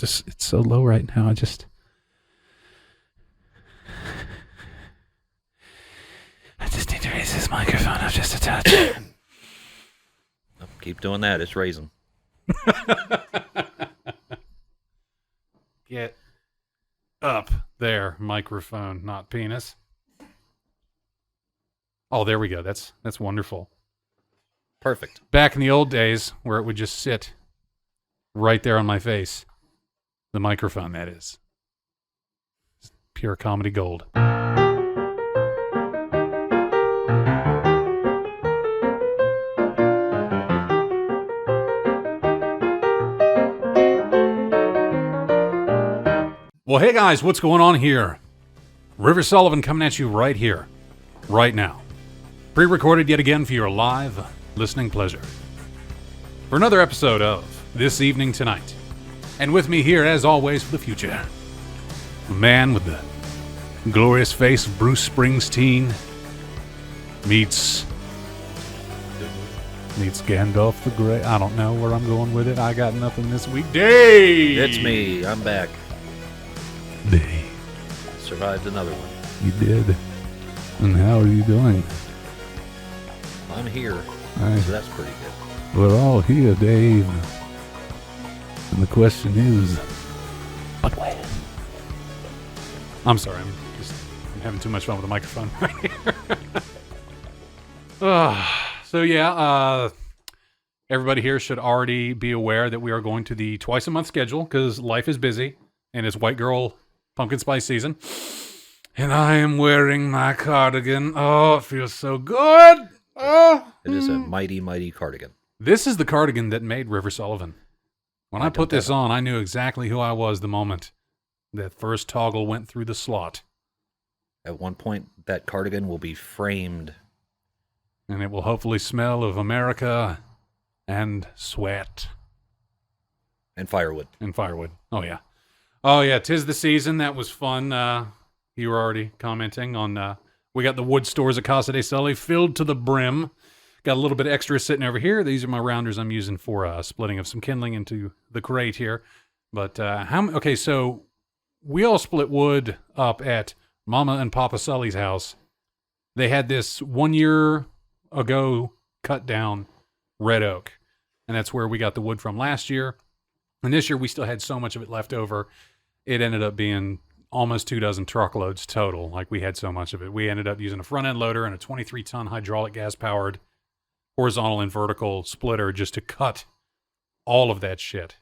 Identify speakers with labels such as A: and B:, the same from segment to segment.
A: it's so low right now. I just need to raise this microphone up just a touch.
B: Keep doing that. It's raising.
A: Get up there, microphone, not penis. Oh, there we go. That's wonderful.
B: Perfect.
A: Back in the old days where it would just sit right there on my face. The microphone, that is. It's pure comedy gold. Well, hey guys, what's going on here? River Sullivan coming at you right here, right now. Pre-recorded yet again for your live listening pleasure. For another episode of This Evening Tonight. And with me here, as always, for the future, a man with the glorious face of Bruce Springsteen meets Gandalf the Grey. I don't know where I'm going with it. I got nothing this week. Dave!
B: It's me. I'm back.
A: Dave.
B: Survived another one.
A: You did. And how are you doing?
B: I'm here.
A: Right.
B: So that's pretty good.
A: We're all here, Dave. And the question is, but when? I'm sorry, I'm having too much fun with the microphone right here. So yeah, everybody here should already be aware that we are going to the twice-a-month schedule because life is busy and it's white girl pumpkin spice season. And I am wearing my cardigan. Oh, it feels so good. Oh.
B: It is a mighty, mighty cardigan.
A: This is the cardigan that made River Sullivan. When I put this on, I knew exactly who I was the moment that first toggle went through the slot.
B: At one point, that cardigan will be framed.
A: And it will hopefully smell of America and sweat.
B: And firewood.
A: And firewood. Oh, yeah. Oh, yeah. 'Tis the season. That was fun. You were already commenting on... we got the wood stores at Casa de Sully filled to the brim. Got a little bit extra sitting over here. These are my rounders I'm using for splitting of some kindling into the crate here. But, okay, so we all split wood up at Mama and Papa Sully's house. They had this 1 year ago cut down red oak. And that's where we got the wood from last year. And this year we still had so much of it left over. It ended up being almost 24 truckloads total. Like we had so much of it. We ended up using a front end loader and a 23-ton hydraulic gas powered horizontal and vertical splitter just to cut all of that shit.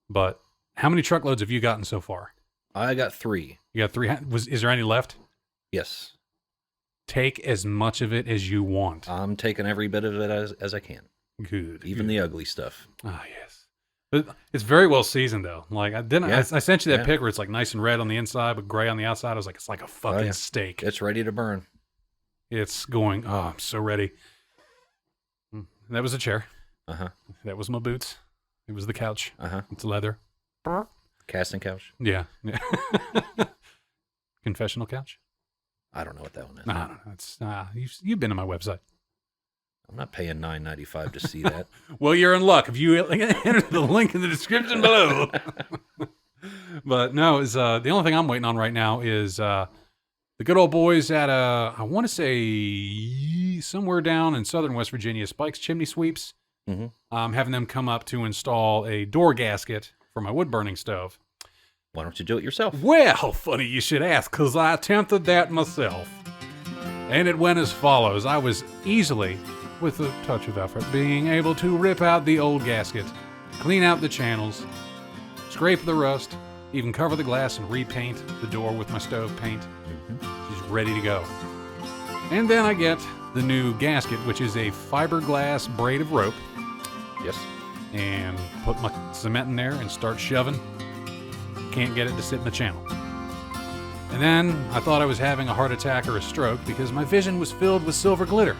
A: But how many truckloads have you gotten so far?
B: I got 3.
A: You got 3? Is there any left?
B: Yes.
A: Take as much of it as you want.
B: I'm taking every bit of it as I can.
A: Good.
B: Even the ugly stuff.
A: Ah, yes. It's very well seasoned, though. Like, I sent you that pic where it's like nice and red on the inside, but gray on the outside. I was like, it's like a fucking steak.
B: It's ready to burn.
A: It's going, I'm so ready. That was a chair.
B: Uh-huh.
A: That was my boots. It was the couch.
B: Uh-huh.
A: It's leather.
B: Casting couch?
A: Yeah. Confessional couch?
B: I don't know what that one is.
A: No. It's, you've been to my website.
B: I'm not paying $9.95 to see that.
A: Well, you're in luck if you enter the link in the description below. But no, the only thing I'm waiting on right now is the good old boys at I want to say somewhere down in southern West Virginia, Spike's Chimney Sweeps.
B: Mm-hmm.
A: I'm having them come up to install a door gasket for my wood burning stove.
B: Why don't you do it yourself?
A: Well, funny you should ask, because I attempted that myself. And it went as follows. I was easily, with a touch of effort, being able to rip out the old gasket, clean out the channels, scrape the rust, even cover the glass and repaint the door with my stove paint. She's ready to go. And then I get the new gasket, which is a fiberglass braid of rope.
B: Yes.
A: And put my cement in there and start shoving. Can't get it to sit in the channel. And then I thought I was having a heart attack or a stroke because my vision was filled with silver glitter.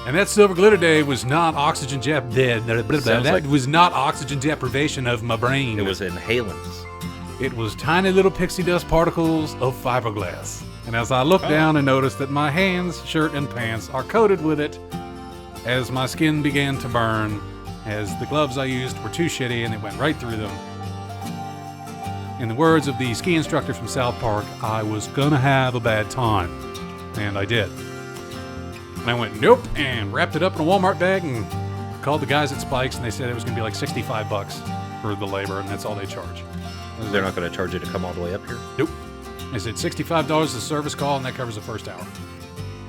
A: And that silver glitter, Dave, was not oxygen was not oxygen deprivation of my brain.
B: It was inhalants.
A: It was tiny little pixie dust particles of fiberglass. And as I looked down and noticed that my hands, shirt, and pants are coated with it, as my skin began to burn, as the gloves I used were too shitty and it went right through them, In the words of the ski instructor from South Park, I was gonna have a bad time. And I did. And I went, nope, and wrapped it up in a Walmart bag and called the guys at Spikes, and they said it was gonna be like $65 for the labor, and that's all they charge.
B: They're not going to charge you to come all the way up here?
A: Nope. They said $65 is a service call, and that covers the first hour.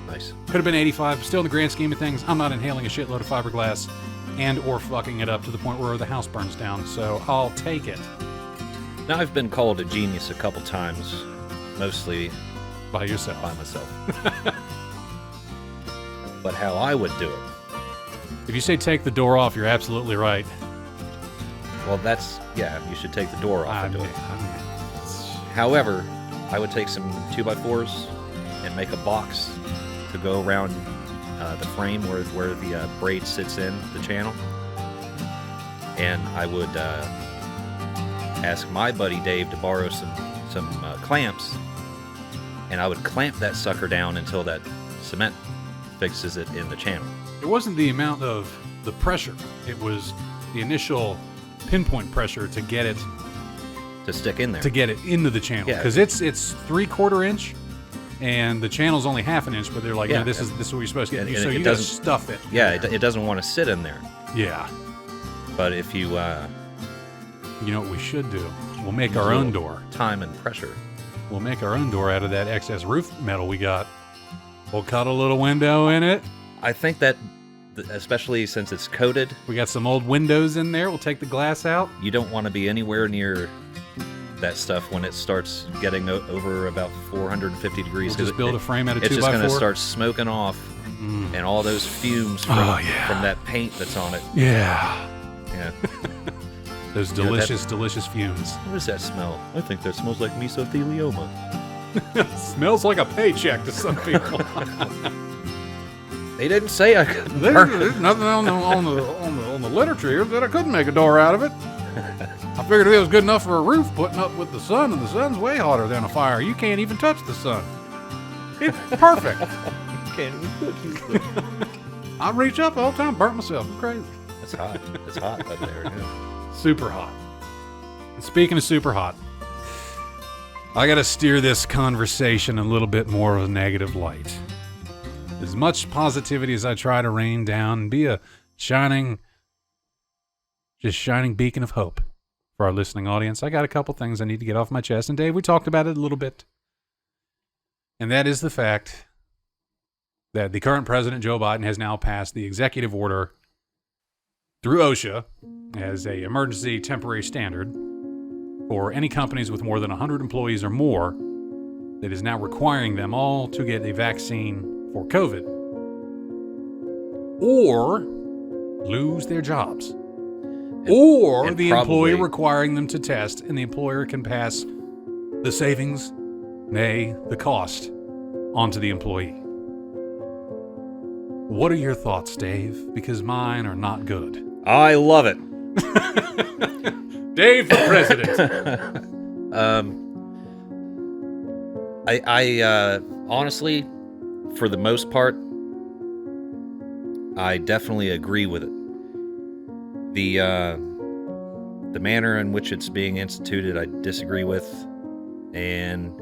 B: Nice.
A: Could have been $85. Still, in the grand scheme of things, I'm not inhaling a shitload of fiberglass and or fucking it up to the point where the house burns down, so I'll take it.
B: Now, I've been called a genius a couple times, mostly
A: By yourself.
B: by myself. But how I would do it,
A: If you say take the door off, you're absolutely right.
B: well, you should take the door off and do it.
A: I
B: However, I would take some 2x4s and make a box to go around the frame where the braid sits in the channel. And I would ask my buddy Dave to borrow some clamps, and I would clamp that sucker down until that cement fixes it in the channel.
A: It wasn't the amount of the pressure. It was the initial pinpoint pressure to get it
B: To stick in there.
A: into the channel,
B: Yeah.
A: because it's 3/4 inch, and the channel's only half an inch. But they're like,
B: Yeah.
A: no, this is what you're supposed to get.
B: And
A: So
B: it
A: you gotta
B: doesn't-
A: stuff it.
B: Yeah, it doesn't want to sit in there.
A: Yeah.
B: But if you
A: You know what we should do? We'll make our own door.
B: time and pressure,
A: We'll make our own door out of that excess roof metal we got. We'll cut a little window in it.
B: I think that, especially since it's coated,
A: We got some old windows in there. We'll take the glass out.
B: you don't want to be anywhere near that stuff when it starts getting over about 450 degrees.
A: We'll just build a frame out of
B: It's
A: 2x4.
B: just going to start smoking off, and all those fumes from that paint that's on it.
A: Yeah.
B: Yeah.
A: Those
B: You know,
A: delicious fumes.
B: What does that smell? I think that smells like mesothelioma.
A: Smells like a paycheck to some people.
B: They didn't say I couldn't.
A: There's nothing on the literature here that I couldn't make a door out of it. I figured if it was good enough for a roof, putting up with the sun, and the sun's way hotter than a fire. You can't even touch the sun. It's perfect. I reach up all the time, burnt myself. It's crazy.
B: It's hot. It's hot up there. Yeah.
A: Super hot. And speaking of super hot, I got to steer this conversation a little bit more of a negative light. As much positivity as I try to rain down and be a shining beacon of hope for our listening audience, I got a couple things I need to get off my chest. And Dave, we talked about it a little bit. And that is the fact that the current president, Joe Biden, has now passed the executive order through OSHA as a emergency temporary standard for any companies with more than 100 employees or more that is now requiring them all to get a vaccine for COVID or lose their jobs. Or the employer requiring them to test, and the employer can pass the savings, nay, the cost, onto the employee. What are your thoughts, Dave? Because mine are not good.
B: I love it.
A: Dave for president.
B: I honestly, for the most part, I definitely agree with it. The manner in which it's being instituted, I disagree with, and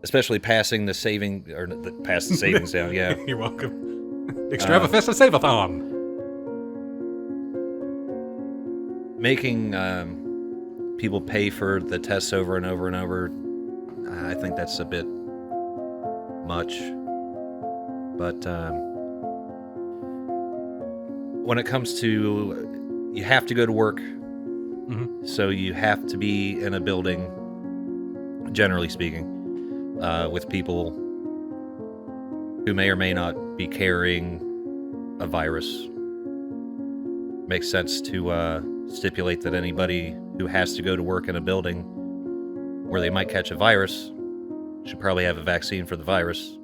B: especially passing the savings down. Yeah,
A: You're welcome. Extravafesta Save-a-thon.
B: Making people pay for the tests over and over and over, I think that's a bit much. But when it comes to, you have to go to work, so you have to be in a building, generally speaking, with people who may or may not be carrying a virus. Makes sense to stipulate that anybody who has to go to work in a building where they might catch a virus should probably have a vaccine for the virus,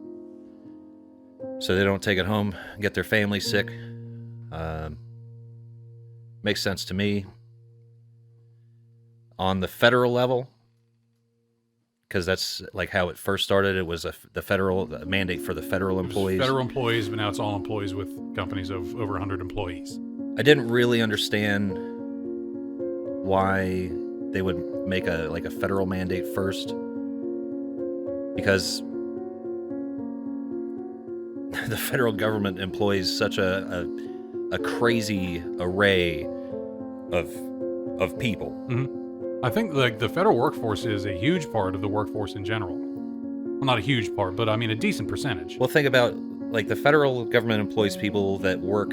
B: so they don't take it home and get their family sick. Makes sense to me. On the federal level, because that's like how it first started, it was the federal mandate for the federal employees.
A: Federal employees, but now it's all employees with companies of over 100 employees.
B: I didn't really understand why they would make a federal mandate first, because the federal government employs such a crazy array of people.
A: I think the federal workforce is a huge part of the workforce in general. Well, not a huge part, but I mean a decent percentage.
B: Well, think about, like, the federal government employs people that work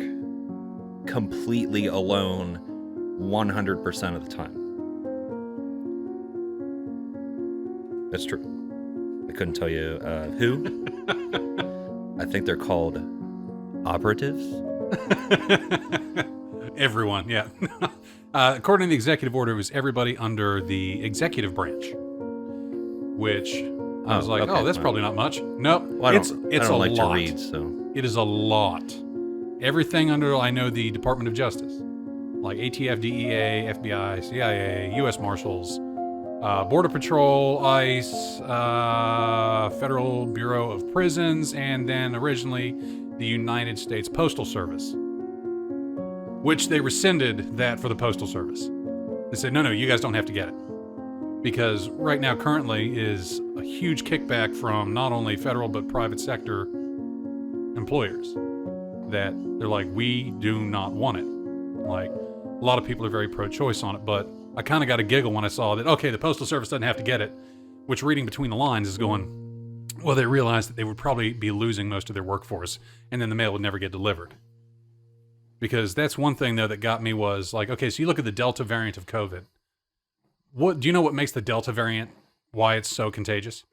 B: completely alone 100% of the time. That's true. I couldn't tell you who. I think they're called operatives.
A: Everyone, yeah. According to the executive order, it was everybody under the executive branch, which I was like,
B: okay.
A: that's probably not much. Nope,
B: Well,
A: it's
B: I don't
A: a
B: like
A: lot.
B: to read, so
A: It is a lot. Everything under, I know, the Department of Justice, like ATF, DEA, FBI, CIA, U.S. Marshals, Border Patrol, ICE, Federal Bureau of Prisons, and then originally the United States Postal Service, which they rescinded that for the Postal Service. They said, no, you guys don't have to get it. Because right now, currently, is a huge kickback from not only federal but private sector employers that they're like, we do not want it. Like, a lot of people are very pro-choice on it, but I kind of got a giggle when I saw that, okay, the Postal Service doesn't have to get it, which reading between the lines is going, well, they realized that they would probably be losing most of their workforce, and then the mail would never get delivered. Because that's one thing, though, that got me was like, okay, so you look at the Delta variant of COVID. Do you know what makes the Delta variant, why it's so contagious?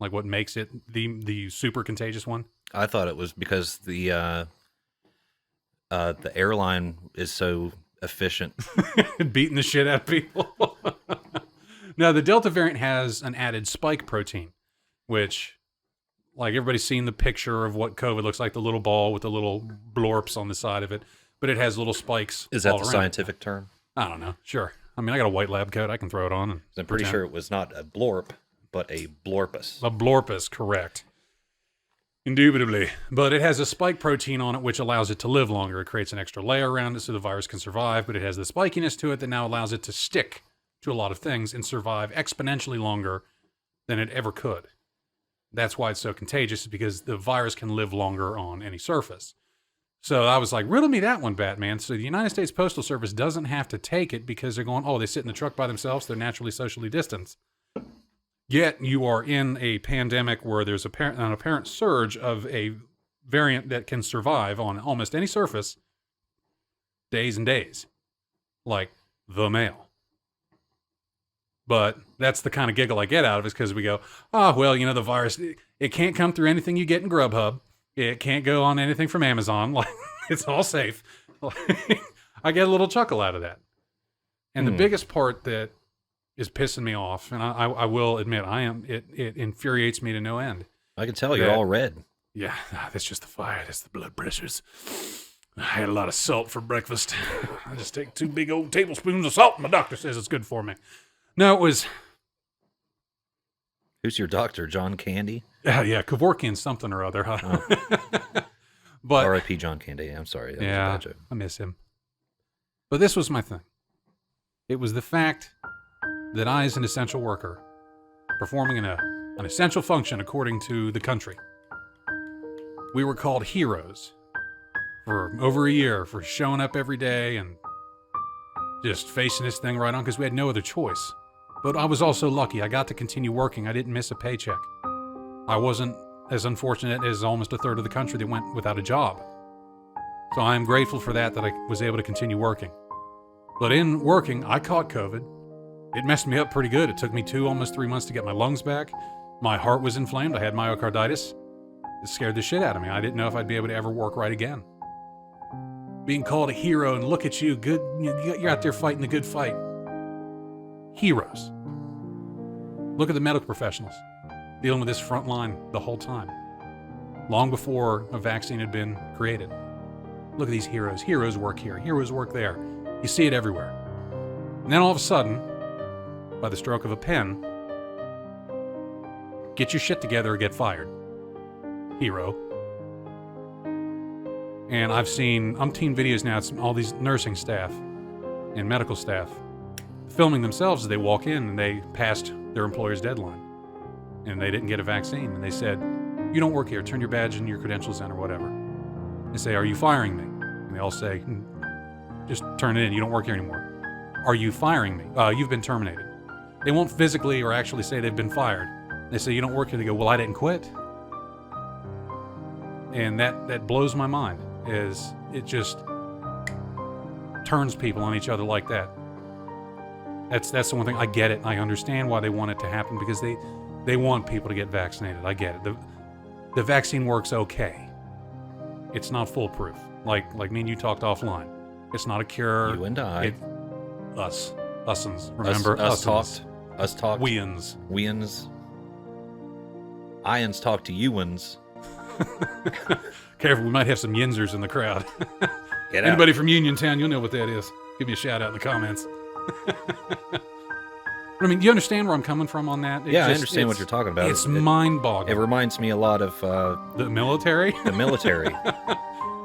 A: Like what makes it the super contagious one?
B: I thought it was because the airline is so efficient.
A: Beating the shit out of people. No, the Delta variant has an added spike protein, which, like, everybody's seen the picture of what COVID looks like, the little ball with the little blorps on the side of it, but it has little spikes.
B: Is that
A: all
B: the
A: around.
B: Scientific term?
A: I don't know. Sure. I mean, I got a white lab coat. I can throw it on. And
B: I'm pretty sure it was not a blorp, but a blorpus.
A: A blorpus, correct. Indubitably. But it has a spike protein on it, which allows it to live longer. It creates an extra layer around it so the virus can survive, but it has the spikiness to it that now allows it to stick to a lot of things and survive exponentially longer than it ever could. That's why it's so contagious, is because the virus can live longer on any surface. So I was like, riddle me that one, Batman. So the United States Postal Service doesn't have to take it because they're going, they sit in the truck by themselves. They're naturally socially distanced. Yet you are in a pandemic where there's an apparent surge of a variant that can survive on almost any surface days and days, like the mail. But that's the kind of giggle I get out of it, because we go, the virus, it can't come through anything you get in Grubhub. It can't go on anything from Amazon. Like, it's all safe. I get a little chuckle out of that. And the biggest part that is pissing me off, and I will admit, it infuriates me to no end.
B: I can tell you're all red.
A: Yeah, that's just the fire. That's the blood pressures. I had a lot of salt for breakfast. I just take 2 big old tablespoons of salt. My doctor says it's good for me. No, it was...
B: Who's your doctor, John Candy?
A: Yeah, Kevorkian something or other. Huh?
B: Oh.
A: But
B: R.I.P. John Candy. I'm sorry. That was a bad joke.
A: I miss him. But this was my thing. It was the fact that I, as an essential worker, performing an essential function according to the country, we were called heroes for over a year for showing up every day and just facing this thing right on, because we had no other choice. But I was also lucky. I got to continue working. I didn't miss a paycheck. I wasn't as unfortunate as almost a third of the country that went without a job. So I am grateful for that I was able to continue working. But in working, I caught COVID. It messed me up pretty good. It took me almost 3 months to get my lungs back. My heart was inflamed. I had myocarditis. It scared the shit out of me. I didn't know if I'd be able to ever work right again. Being called a hero, and look at you, good. You're out there fighting the good fight. Heroes. Look at the medical professionals dealing with this front line the whole time, long before a vaccine had been created. Look at these heroes. Heroes work here. Heroes work there. You see it everywhere. And then all of a sudden, by the stroke of a pen, get your shit together or get fired. Hero. And I've seen umpteen videos now. It's all these nursing staff and medical staff filming themselves as they walk in and they passed their employer's deadline and they didn't get a vaccine. And they said, you don't work here. Turn your badge and your credentials in or whatever. They say, are you firing me? And they all say, just turn it in. You don't work here anymore. Are you firing me? You've been terminated. They won't physically or actually say they've been fired. They say, you don't work here. They go, well, I didn't quit. And that blows my mind. Is it just turns people on each other like that. That's the one thing. I get it. I understand why they want it to happen, because they want people to get vaccinated. I get it. The vaccine works okay. It's not foolproof. Like me and you talked offline. It's not a cure.
B: You and I.
A: Usins. Remember?
B: Us talked.
A: Weans.
B: Ians talk to youans.
A: Careful, we might have some Yinzers in the crowd.
B: Get out.
A: Anybody from Uniontown, you'll know what that is. Give me a shout out in the comments. I mean, you understand where I'm coming from on that?
B: I understand what you're talking about.
A: It's mind-boggling.
B: It reminds me a lot of
A: the military.
B: The military.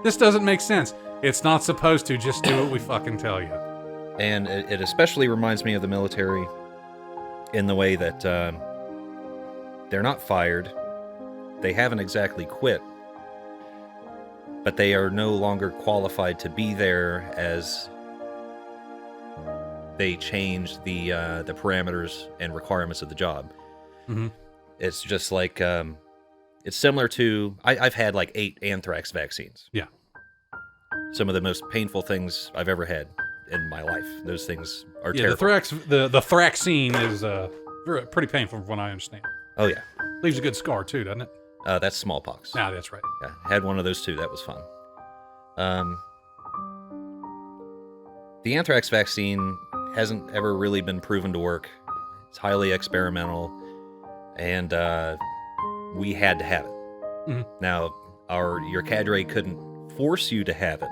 A: This doesn't make sense. It's not supposed to. Just do what we fucking tell you.
B: And it especially reminds me of the military in the way that they're not fired. They haven't exactly quit, but they are no longer qualified to be there, as they change the parameters and requirements of the job.
A: Mm-hmm.
B: It's just like it's similar to I've had like 8 anthrax vaccines.
A: Yeah,
B: some of the most painful things I've ever had in my life. Those things are terrible.
A: The Thraxine is pretty painful from what I understand.
B: Oh yeah,
A: leaves a good scar too, doesn't it?
B: That's smallpox.
A: Ah, that's right.
B: Yeah, had one of those too. That was fun. The anthrax vaccine hasn't ever really been proven to work. It's highly experimental, and we had to have it.
A: Mm-hmm.
B: Now, your cadre couldn't force you to have it.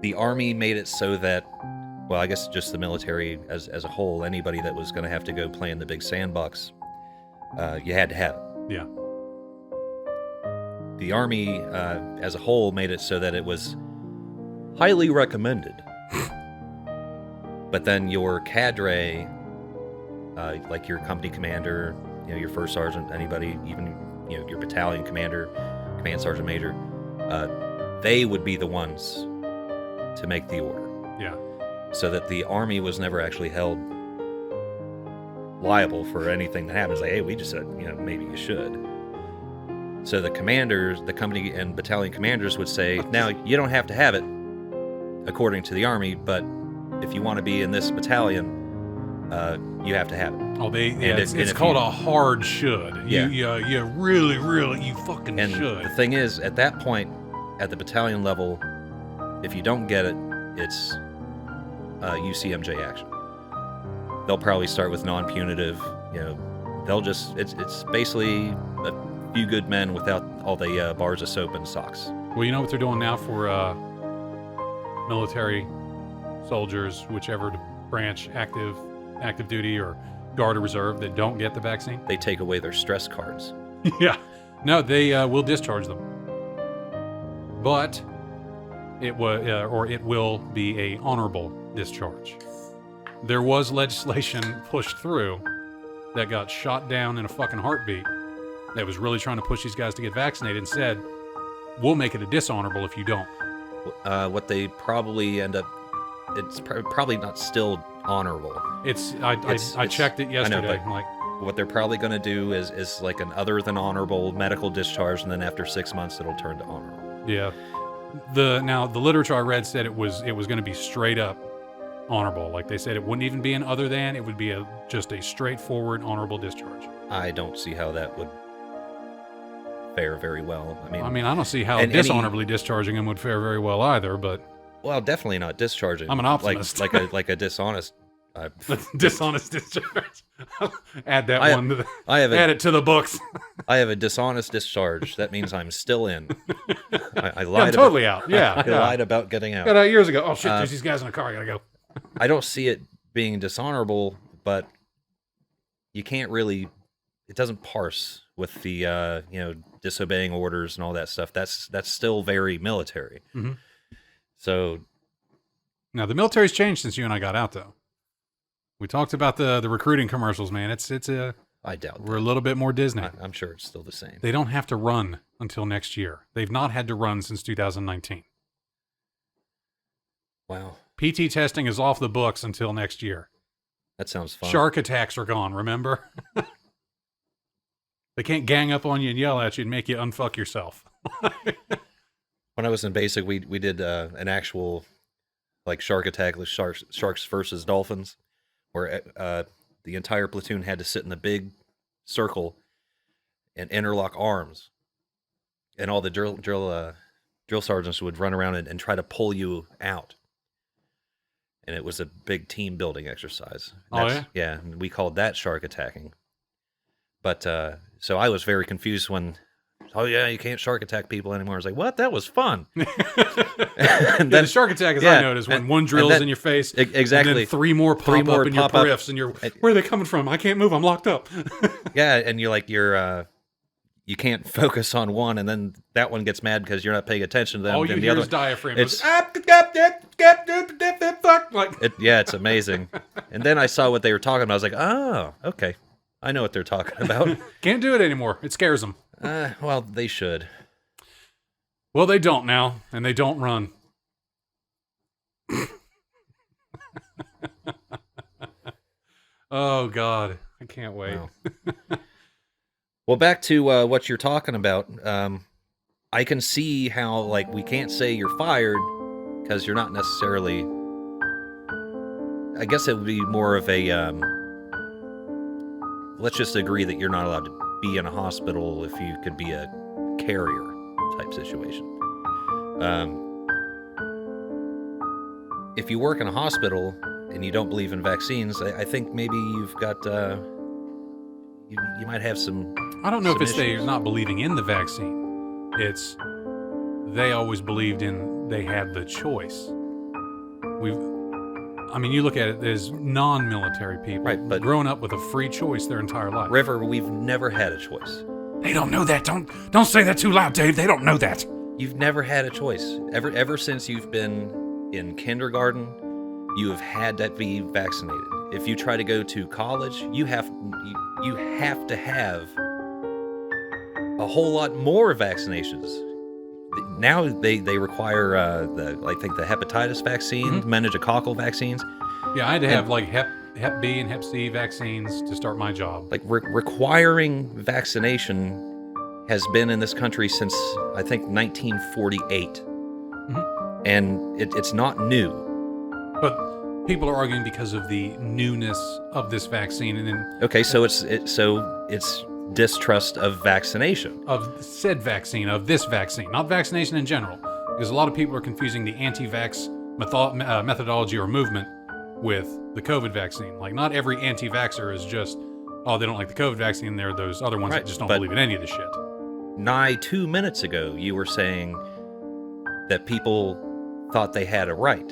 B: The Army made it so that, well, I guess just the military as a whole, anybody that was going to have to go play in the big sandbox, you had to have it.
A: Yeah.
B: The Army as a whole made it so that it was highly recommended. But then your cadre, like your company commander, your first sergeant, anybody, even your battalion commander, command sergeant major, they would be the ones to make the order.
A: Yeah.
B: So that the Army was never actually held liable for anything that happens. Like, hey, we just said, maybe you should. So the commanders, the company and battalion commanders would say, now, you don't have to have it, according to the Army, but if you want to be in this battalion, you have to have it.
A: Oh, it's called a hard should.
B: Yeah.
A: You really, you fucking
B: and
A: should.
B: The thing is, at that point, at the battalion level, if you don't get it, it's UCMJ action. They'll probably start with non-punitive, they'll just, it's basically a few good men without all the bars of soap and socks.
A: Well, you know what they're doing now for military soldiers, whichever branch, active duty or Guard or Reserve, that don't get the vaccine?
B: They take away their stress cards.
A: Yeah. No, they will discharge them. But it will be a honorable discharge. There was legislation pushed through that got shot down in a fucking heartbeat that was really trying to push these guys to get vaccinated and said, we'll make it a dishonorable if you don't.
B: What they probably end up, it's probably not still honorable.
A: I checked it yesterday.
B: I know, what they're probably going to do is like an other than honorable medical discharge, and then after 6 months it'll turn to honorable.
A: Yeah. The literature I read said it was going to be straight up honorable. Like they said, it wouldn't even be an other than, it would be just a straightforward honorable discharge.
B: I don't see how that would fare very well. I mean,
A: I don't see how dishonorably discharging him would fare very well either. But
B: well, definitely not discharging.
A: I'm an optimist.
B: like a dishonest.
A: Dishonest discharge. Add that one.
B: Add
A: it to the books.
B: I have a dishonest discharge. That means I'm still in. I lied.
A: Yeah, I'm totally out. Yeah,
B: I lied about getting out.
A: Got out years ago. Oh shit! There's these guys in the car. I gotta go.
B: I don't see it being dishonorable, but you can't really. It doesn't parse with the disobeying orders and all that stuff. That's still very military.
A: Mm-hmm.
B: So
A: Now, the military's changed since you and I got out, though. We talked about the recruiting commercials, man.
B: I doubt
A: we're a little bit more Disney.
B: I'm sure it's still the same.
A: They don't have to run until next year. They've not had to run since 2019.
B: Wow.
A: PT testing is off the books until next year.
B: That sounds fun.
A: Shark attacks are gone, remember? They can't gang up on you and yell at you and make you unfuck yourself.
B: When I was in basic, we did an actual like shark attack with sharks versus dolphins, where the entire platoon had to sit in a big circle and interlock arms, and all the drill sergeants would run around and try to pull you out. And it was a big team building exercise. Yeah, and we called that shark attacking. But so I was very confused when, you can't shark attack people anymore. I was like, what? That was fun.
A: And then the shark attack, as I noticed, when one drills in your face,
B: exactly,
A: and then three more pop up in your periffs, and where are they coming from? I can't move. I'm locked up.
B: Yeah, and you can't focus on one, and then that one gets mad because you're not paying attention to them.
A: All you hear is diaphragm.
B: It's amazing. And then I saw what they were talking about. I was like, oh, okay. I know what they're talking about.
A: Can't do it anymore. It scares them.
B: Well, they should.
A: Well, they don't now, and they don't run. Oh, God. I can't wait.
B: Wow. Well, back to what you're talking about. I can see how, like, we can't say you're fired because you're not necessarily... I guess it would be more of a... let's just agree that you're not allowed to be in a hospital if you could be a carrier type situation. If you work in a hospital and you don't believe in vaccines, I think maybe you've got... You might have some... I don't know if it's
A: they're not believing in the vaccine. It's they always believed in they had the choice. You look at it, there's non-military people
B: but
A: growing up with a free choice their entire life.
B: River, we've never had a choice.
A: They don't know that. Don't say that too loud, Dave. They don't know that.
B: You've never had a choice. Ever since you've been in kindergarten, you have had to be vaccinated. If you try to go to college, you have to have a whole lot more vaccinations. Now they require I think the hepatitis vaccine, meningococcal vaccines.
A: Yeah, I had to have like Hep B and Hep C vaccines to start my job.
B: Like requiring vaccination has been in this country since I think 1948, and it's not new.
A: But people are arguing because of the newness of this vaccine, and then
B: okay, so it's distrust of vaccination.
A: Of said vaccine, of this vaccine, not vaccination in general. Because a lot of people are confusing the anti-vax methodology or movement with the COVID vaccine. Like, not every anti-vaxxer is just, they don't like the COVID vaccine. There are those other ones that just don't believe in any of the shit.
B: Nigh 2 minutes ago, you were saying that people thought they had a right.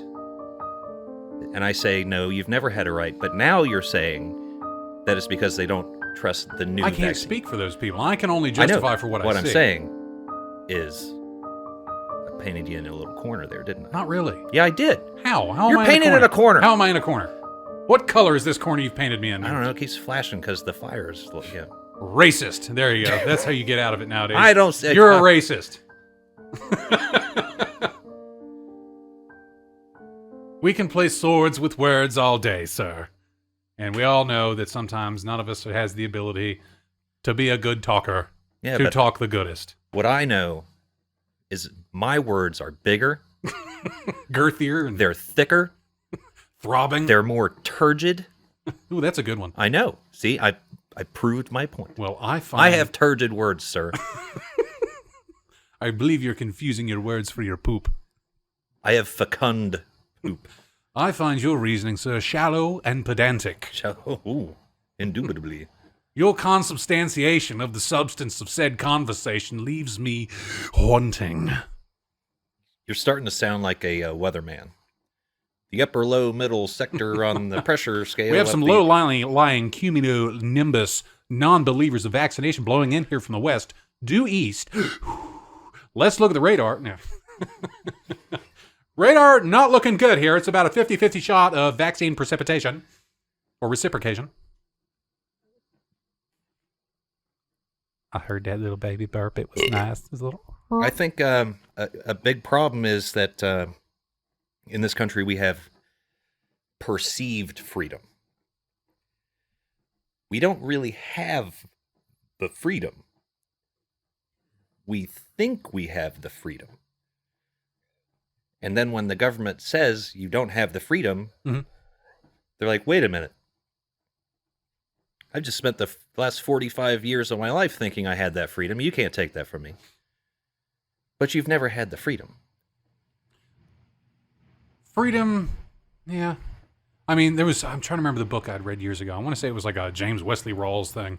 B: And I say, no, you've never had a right. But now you're saying that it's because they don't trust the new vaccine.
A: I can't speak for those people. I can only justify for what I see.
B: What I'm saying is, I painted you in a little corner there, didn't I?
A: Not really.
B: Yeah, I did.
A: How?
B: You're painted in a corner.
A: How am I in a corner? What color is this corner you've painted me in?
B: I don't know. It keeps flashing because the fire is... Yeah.
A: Racist. There you go. That's how you get out of it nowadays.
B: I don't say...
A: You're a racist. We can play swords with words all day, sir. And we all know that sometimes none of us has the ability to be a good talker, to talk the goodest.
B: What I know is my words are bigger,
A: girthier,
B: they're thicker,
A: throbbing,
B: they're more turgid.
A: Ooh, that's a good one.
B: I know. See, I proved my point.
A: Well, I
B: have turgid words, sir.
A: I believe you're confusing your words for your poop.
B: I have fecund poop.
A: I find your reasoning, sir, shallow and pedantic.
B: Ooh, indubitably.
A: Your consubstantiation of the substance of said conversation leaves me haunting. You're
B: starting to sound like a weatherman. The upper, low, middle sector on the pressure scale.
A: We have some low-lying cumulonimbus non-believers of vaccination blowing in here from the west, due east. Let's look at the radar. No. Radar not looking good here. It's about a 50-50 shot of vaccine precipitation or reciprocation. I heard that little baby burp. It was nice. It was a little...
B: I think a big problem is that in this country we have perceived freedom. We don't really have the freedom. We think we have the freedom. And then when the government says you don't have the freedom, they're like, wait a minute. I just spent the last 45 years of my life thinking I had that freedom. You can't take that from me. But you've never had the freedom.
A: Freedom, yeah. I mean, I'm trying to remember the book I'd read years ago. I want to say it was like a James Wesley Rawls thing,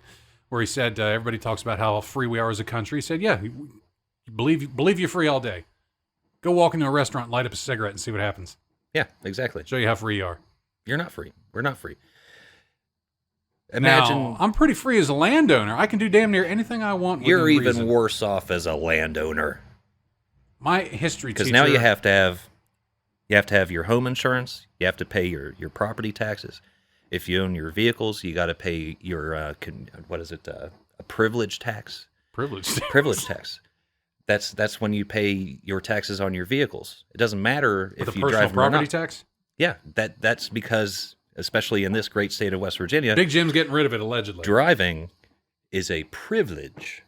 A: where he said, everybody talks about how free we are as a country. He said, yeah, believe you're free all day. Go walk into a restaurant, light up a cigarette, and see what happens.
B: Yeah, exactly.
A: Show you how free you are.
B: You're not free. We're not free. Imagine
A: now, I'm pretty free as a landowner. I can do damn near anything I want.
B: You're even
A: reason.
B: worse off as a landowner.
A: My history teacher...
B: Because now you have to have your home insurance. You have to pay your property taxes. If you own your vehicles, you got to pay your a privilege tax. Privilege tax. That's when you pay your taxes on your vehicles. It doesn't matter if you drive them or not.
A: Property tax.
B: Yeah, that's because, especially in this great state of West Virginia,
A: Big Jim's getting rid of it allegedly.
B: Driving is a privilege.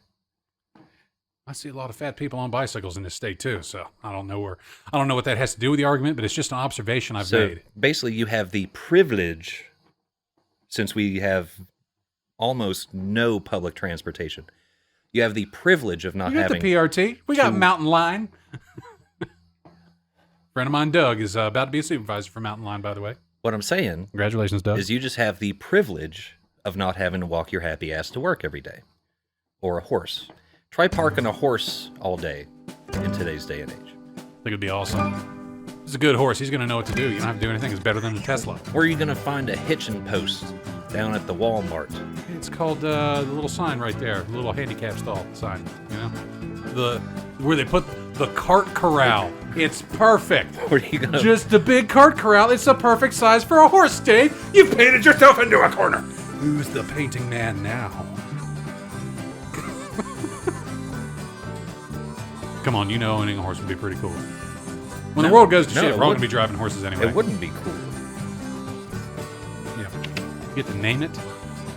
A: I see a lot of fat people on bicycles in this state too, so I don't know what that has to do with the argument, but it's just an observation I've made.
B: Basically, you have the privilege, since we have almost no public transportation. You have the privilege of not having...
A: You got the PRT. We got Mountain Line. Friend of mine, Doug, is about to be a supervisor for Mountain Line, by the way.
B: What I'm saying...
A: Congratulations, Doug.
B: ...is you just have the privilege of not having to walk your happy ass to work every day. Or a horse. Try parking a horse all day in today's day and age.
A: I think it'd be awesome. He's a good horse. He's going to know what to do. You don't have to do anything. It's better than a Tesla.
B: Where are you going to find a hitching post down at the Walmart?
A: It's called the little sign right there, the little handicap stall sign. You know, where they put the cart corral. It's perfect.
B: Where are you gonna...
A: Just a big cart corral. It's the perfect size for a horse, Dave. You've painted yourself into a corner. Who's the painting man now? Come on, you know owning a horse would be pretty cool. When the world goes to shit, we're all going to be driving horses anyway.
B: It wouldn't be cool.
A: Yeah. You get to name it.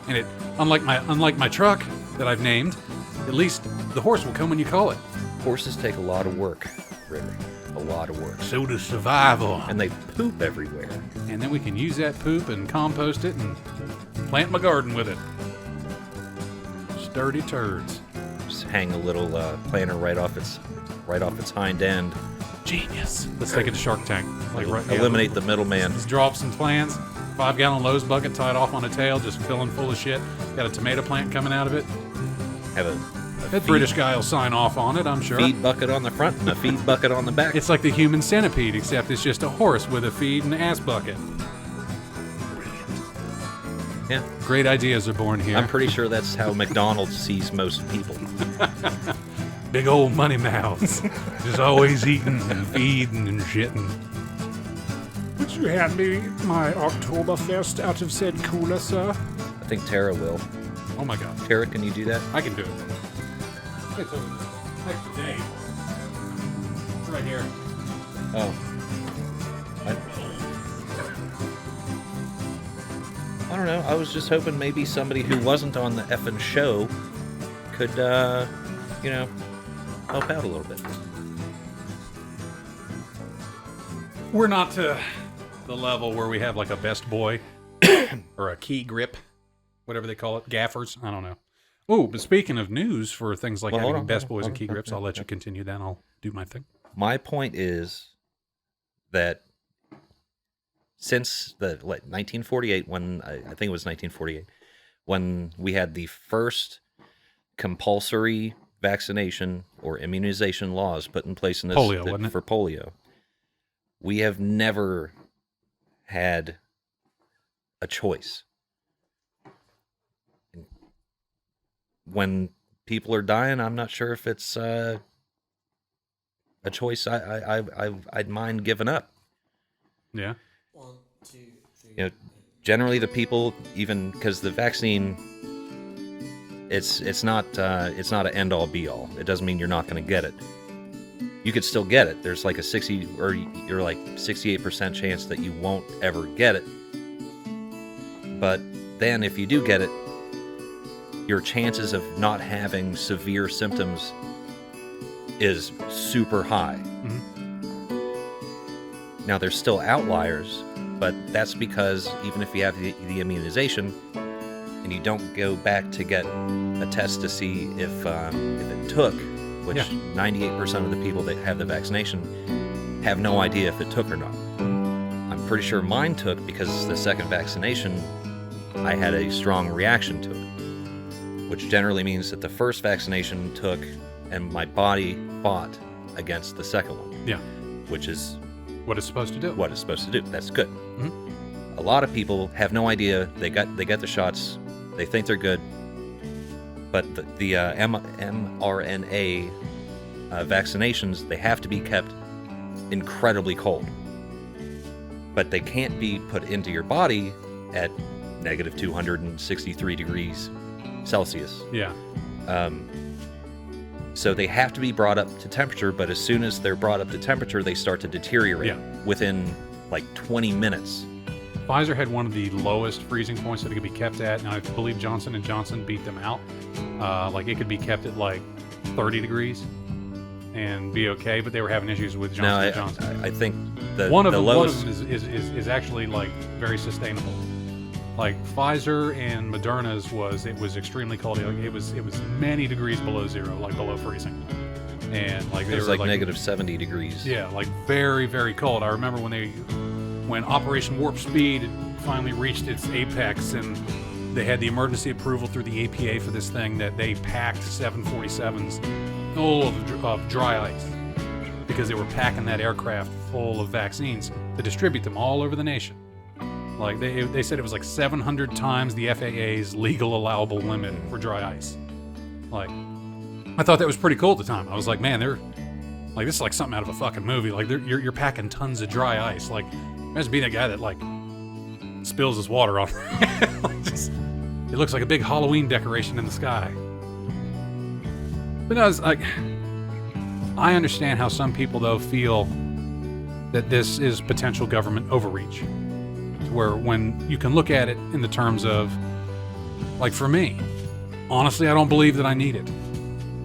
A: And it, unlike my truck that I've named, at least the horse will come when you call it.
B: Horses take a lot of work, River. A lot of work.
A: So does survival.
B: And they poop everywhere.
A: And then we can use that poop and compost it and plant my garden with it. Sturdy turds.
B: Just hang a little planter right off its hind end.
A: Genius. Let's take it to Shark Tank.
B: Eliminate the middleman.
A: Just draw up some plans. 5-gallon Lowe's bucket tied off on a tail, just filling full of shit. Got a tomato plant coming out of it.
B: Have
A: that British guy will sign off on it, I'm sure.
B: Feed bucket on the front and a feed bucket on the back.
A: It's like the human centipede, except it's just a horse with a feed and ass bucket. Brilliant.
B: Yeah.
A: Great ideas are born here.
B: I'm pretty sure that's how McDonald's sees most people.
A: Big old money mouths. Just always eating and feeding and shitting.
C: Would you hand me my Oktoberfest out of said cooler, sir?
B: I think Tara will.
A: Oh my god.
B: Tara, can you do that?
A: I can do it. It's over next to Dave. It's right here.
B: Oh. I don't know. I was just hoping maybe somebody who wasn't on the effing show could, help out a little bit.
A: We're not to the level where we have like a best boy or a key grip, whatever they call it, gaffers. I don't know. Oh, but speaking of news for things like having best boys and key grips, I'll let you continue then. I'll do my thing.
B: My point is that since the 1948, when I think it was 1948, when we had the first compulsory vaccination or immunization laws put in place in this
A: polio,
B: for polio, we have never had a choice. When people are dying, I'm not sure if it's a choice I'd mind giving up.
A: Yeah.
B: You know, generally the people, even because the vaccine, it's not an end all be all. It doesn't mean you're not going to get it. You could still get it. There's like a 60 or you're like 68% chance that you won't ever get it. But then if you do get it, your chances of not having severe symptoms is super high. Now there's still outliers, but that's because even if you have the immunization and you don't go back to get a test to see if it took, which 98% of the people that have the vaccination have no idea if it took or not. I'm pretty sure mine took because the second vaccination, I had a strong reaction to it, which generally means that the first vaccination took and my body fought against the second one.
A: Yeah.
B: Which is
A: what it's supposed to do.
B: What it's supposed to do. That's good. A lot of people have no idea. They get the shots. They think they're good. But the mRNA vaccinations, they have to be kept incredibly cold. But they can't be put into your body at negative 263 degrees Celsius.
A: Yeah.
B: So they have to be brought up to temperature, but as soon as they're brought up to temperature, they start to deteriorate within like 20 minutes.
A: Pfizer had one of the lowest freezing points that it could be kept at, and I believe Johnson & Johnson beat them out. Like it could be kept at like 30 degrees and be okay, but they were having issues with Johnson & Johnson.
B: I think the
A: one of
B: lowest...
A: them is actually like very sustainable. Like Pfizer and Moderna's was extremely cold. It was many degrees below zero, like below freezing, and like
B: it was like negative 70 degrees.
A: Yeah, like very, very cold. I remember when Operation Warp Speed finally reached its apex, and they had the emergency approval through the APA for this thing that they packed 747s full of dry ice because they were packing that aircraft full of vaccines to distribute them all over the nation. Like they said it was like 700 times the FAA's legal allowable limit for dry ice. Like, I thought that was pretty cool at the time. I was like, man, they're like, this is like something out of a fucking movie. Like you're packing tons of dry ice. Like, imagine being that guy that like spills his water on. It looks like a big Halloween decoration in the sky. But no, it's like, I understand how some people though feel that this is potential government overreach. Where when you can look at it in the terms of, like for me, honestly, I don't believe that I need it.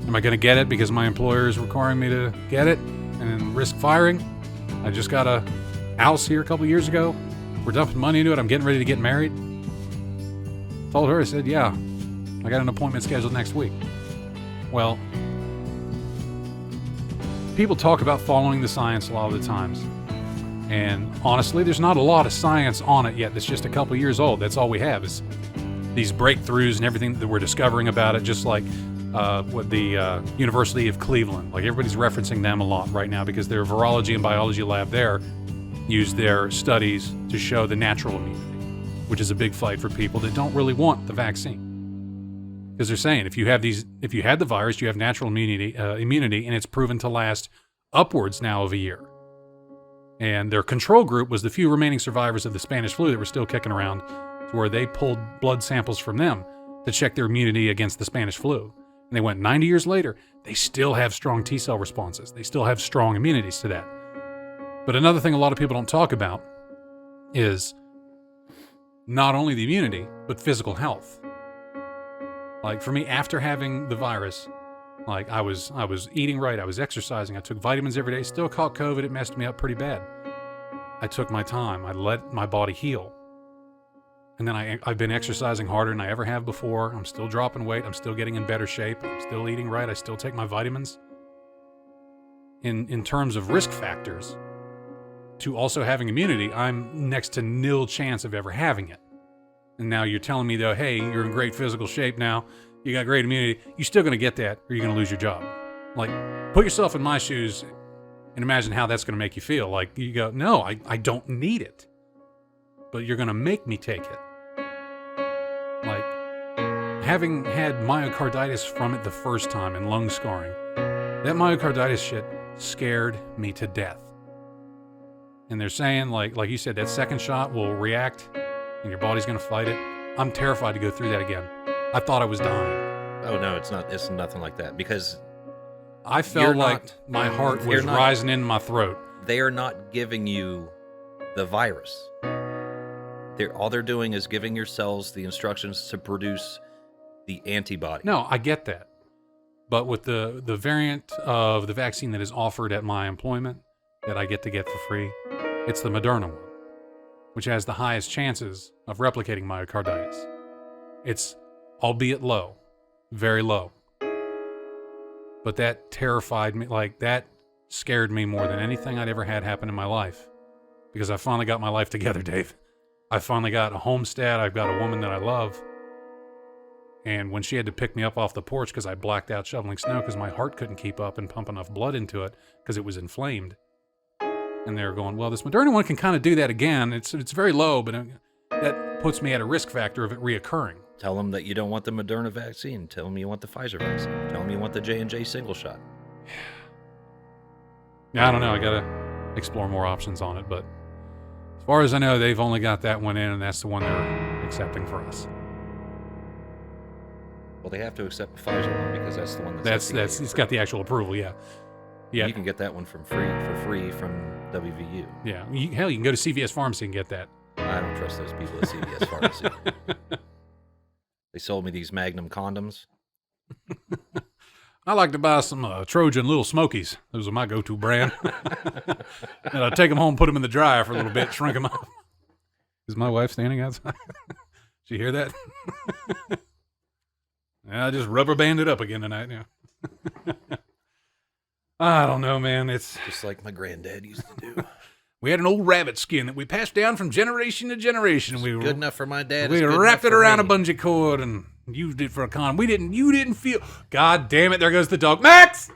A: Am I going to get it because my employer is requiring me to get it and risk firing? I just got a house here a couple years ago. We're dumping money into it. I'm getting ready to get married. Told her, I said, yeah, I got an appointment scheduled next week. Well, people talk about following the science a lot of the times. And honestly, there's not a lot of science on it yet. That's just a couple years old. That's all we have is these breakthroughs and everything that we're discovering about it, just like what the University of Cleveland. Like everybody's referencing them a lot right now because their virology and biology lab there use their studies to show the natural immunity, which is a big fight for people that don't really want the vaccine. Because they're saying if you had the virus, you have natural immunity, and it's proven to last upwards now of a year. And their control group was the few remaining survivors of the Spanish flu that were still kicking around, to where they pulled blood samples from them to check their immunity against the Spanish flu. And they went 90 years later, they still have strong T-cell responses. They still have strong immunities to that. But another thing a lot of people don't talk about is not only the immunity, but physical health. Like for me, after having the virus, like I was eating right, I was exercising, I took vitamins every day, still caught COVID, it messed me up pretty bad. I took my time, I let my body heal. And then I've been exercising harder than I ever have before. I'm still dropping weight, I'm still getting in better shape, I'm still eating right, I still take my vitamins. In terms of risk factors, to also having immunity, I'm next to nil chance of ever having it. And now you're telling me though, hey, you're in great physical shape now, you got great immunity, you're still going to get that or you're going to lose your job. Like, put yourself in my shoes and imagine how that's going to make you feel. Like, you go, no, I don't need it. But you're going to make me take it. Like, having had myocarditis from it the first time and lung scarring, that myocarditis shit scared me to death. And they're saying, like you said, that second shot will react and your body's going to fight it. I'm terrified to go through that again. I thought I was dying.
B: Oh, no, it's not. It's nothing like that because
A: I felt like my heart was rising in my throat.
B: They are not giving you the virus. All they're doing is giving your cells the instructions to produce the antibody.
A: No, I get that. But with the variant of the vaccine that is offered at my employment that I get for free, it's the Moderna one, which has the highest chances of replicating myocarditis. It's, albeit low, very low. But that terrified me, that scared me more than anything I'd ever had happen in my life. Because I finally got my life together, Dave. I finally got a homestead. I've got a woman that I love. And when she had to pick me up off the porch because I blacked out shoveling snow because my heart couldn't keep up and pump enough blood into it because it was inflamed. And they were going, well, this Moderna one can kind of do that again. It's very low, but that puts me at a risk factor of it reoccurring.
B: Tell them that you don't want the Moderna vaccine. Tell them you want the Pfizer vaccine. Tell them you want the J&J single shot.
A: Yeah, I don't know. I got to explore more options on it. But as far as I know, they've only got that one in, and that's the one they're accepting for us.
B: Well, they have to accept the Pfizer one because that's the one that's
A: it's got the actual approval, yeah. Yeah.
B: You can get that one for free from WVU.
A: Yeah. Hell, you can go to CVS Pharmacy and get that.
B: I don't trust those people at CVS Pharmacy. They sold me these Magnum condoms.
A: I like to buy some Trojan Little Smokies. Those are my go-to brand. And I take them home, put them in the dryer for a little bit, shrink them up. Is my wife standing outside? Did you hear that? Yeah, I just rubber banded up again tonight. Yeah. I don't know, man. It's
B: just like my granddad used to do.
A: We had an old rabbit skin that we passed down from generation to generation.
B: We good enough for my dad.
A: We wrapped it around a bungee cord and used it for a condom. You didn't feel. God damn it! There goes the dog, Max.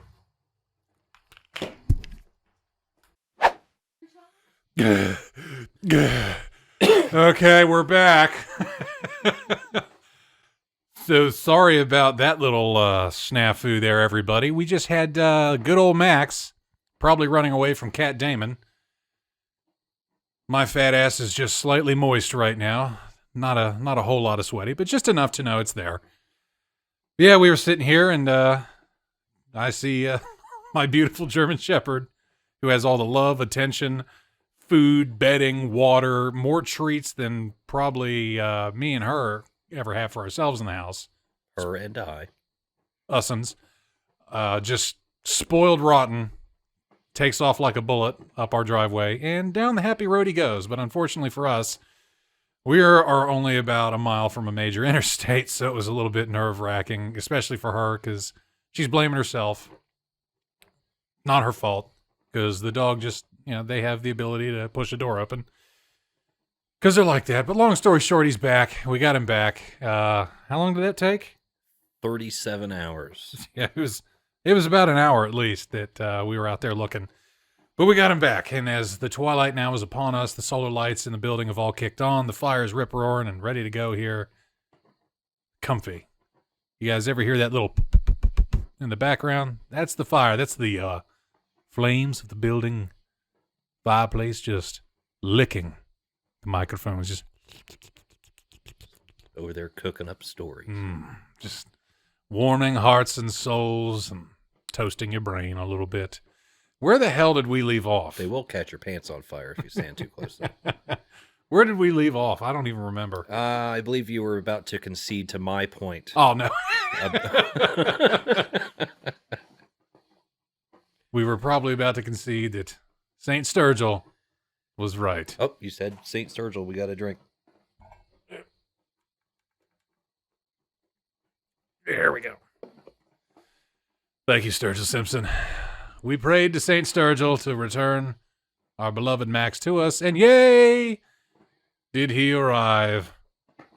A: Okay, we're back. So sorry about that little snafu there, everybody. We just had good old Max, probably running away from Cat Damon. My fat ass is just slightly moist right now. Not a whole lot of sweaty, but just enough to know it's there. Yeah, we were sitting here, and I see my beautiful German Shepherd, who has all the love, attention, food, bedding, water, more treats than probably me and her ever have for ourselves in the house.
B: Her and I.
A: Ussens. Just spoiled rotten. Takes off like a bullet up our driveway, and down the happy road he goes. But unfortunately for us, we are only about a mile from a major interstate, so it was a little bit nerve-wracking, especially for her, because she's blaming herself. Not her fault, because the dog just, they have the ability to push a door open. Because they're like that. But long story short, he's back. We got him back. How long did that take?
B: 37 hours.
A: Yeah, it was about an hour at least that we were out there looking. But we got him back. And as the twilight now is upon us, the solar lights in the building have all kicked on. The fire's rip-roaring and ready to go here. Comfy. You guys ever hear that little in the background? That's the fire. That's the flames of the building fireplace just licking. The microphone was just
B: over there cooking up stories.
A: Just warming hearts and souls and toasting your brain a little bit. Where the hell did we leave off?
B: They will catch your pants on fire if you stand too close.
A: Where did we leave off? I don't even remember.
B: I believe you were about to concede to my point.
A: Oh, no. We were probably about to concede that St. Sturgill was right.
B: Oh, you said St. Sturgill. We got a drink.
A: There we go. Thank you, Sturgill Simpson. We prayed to St. Sturgill to return our beloved Max to us, and yay, did he arrive.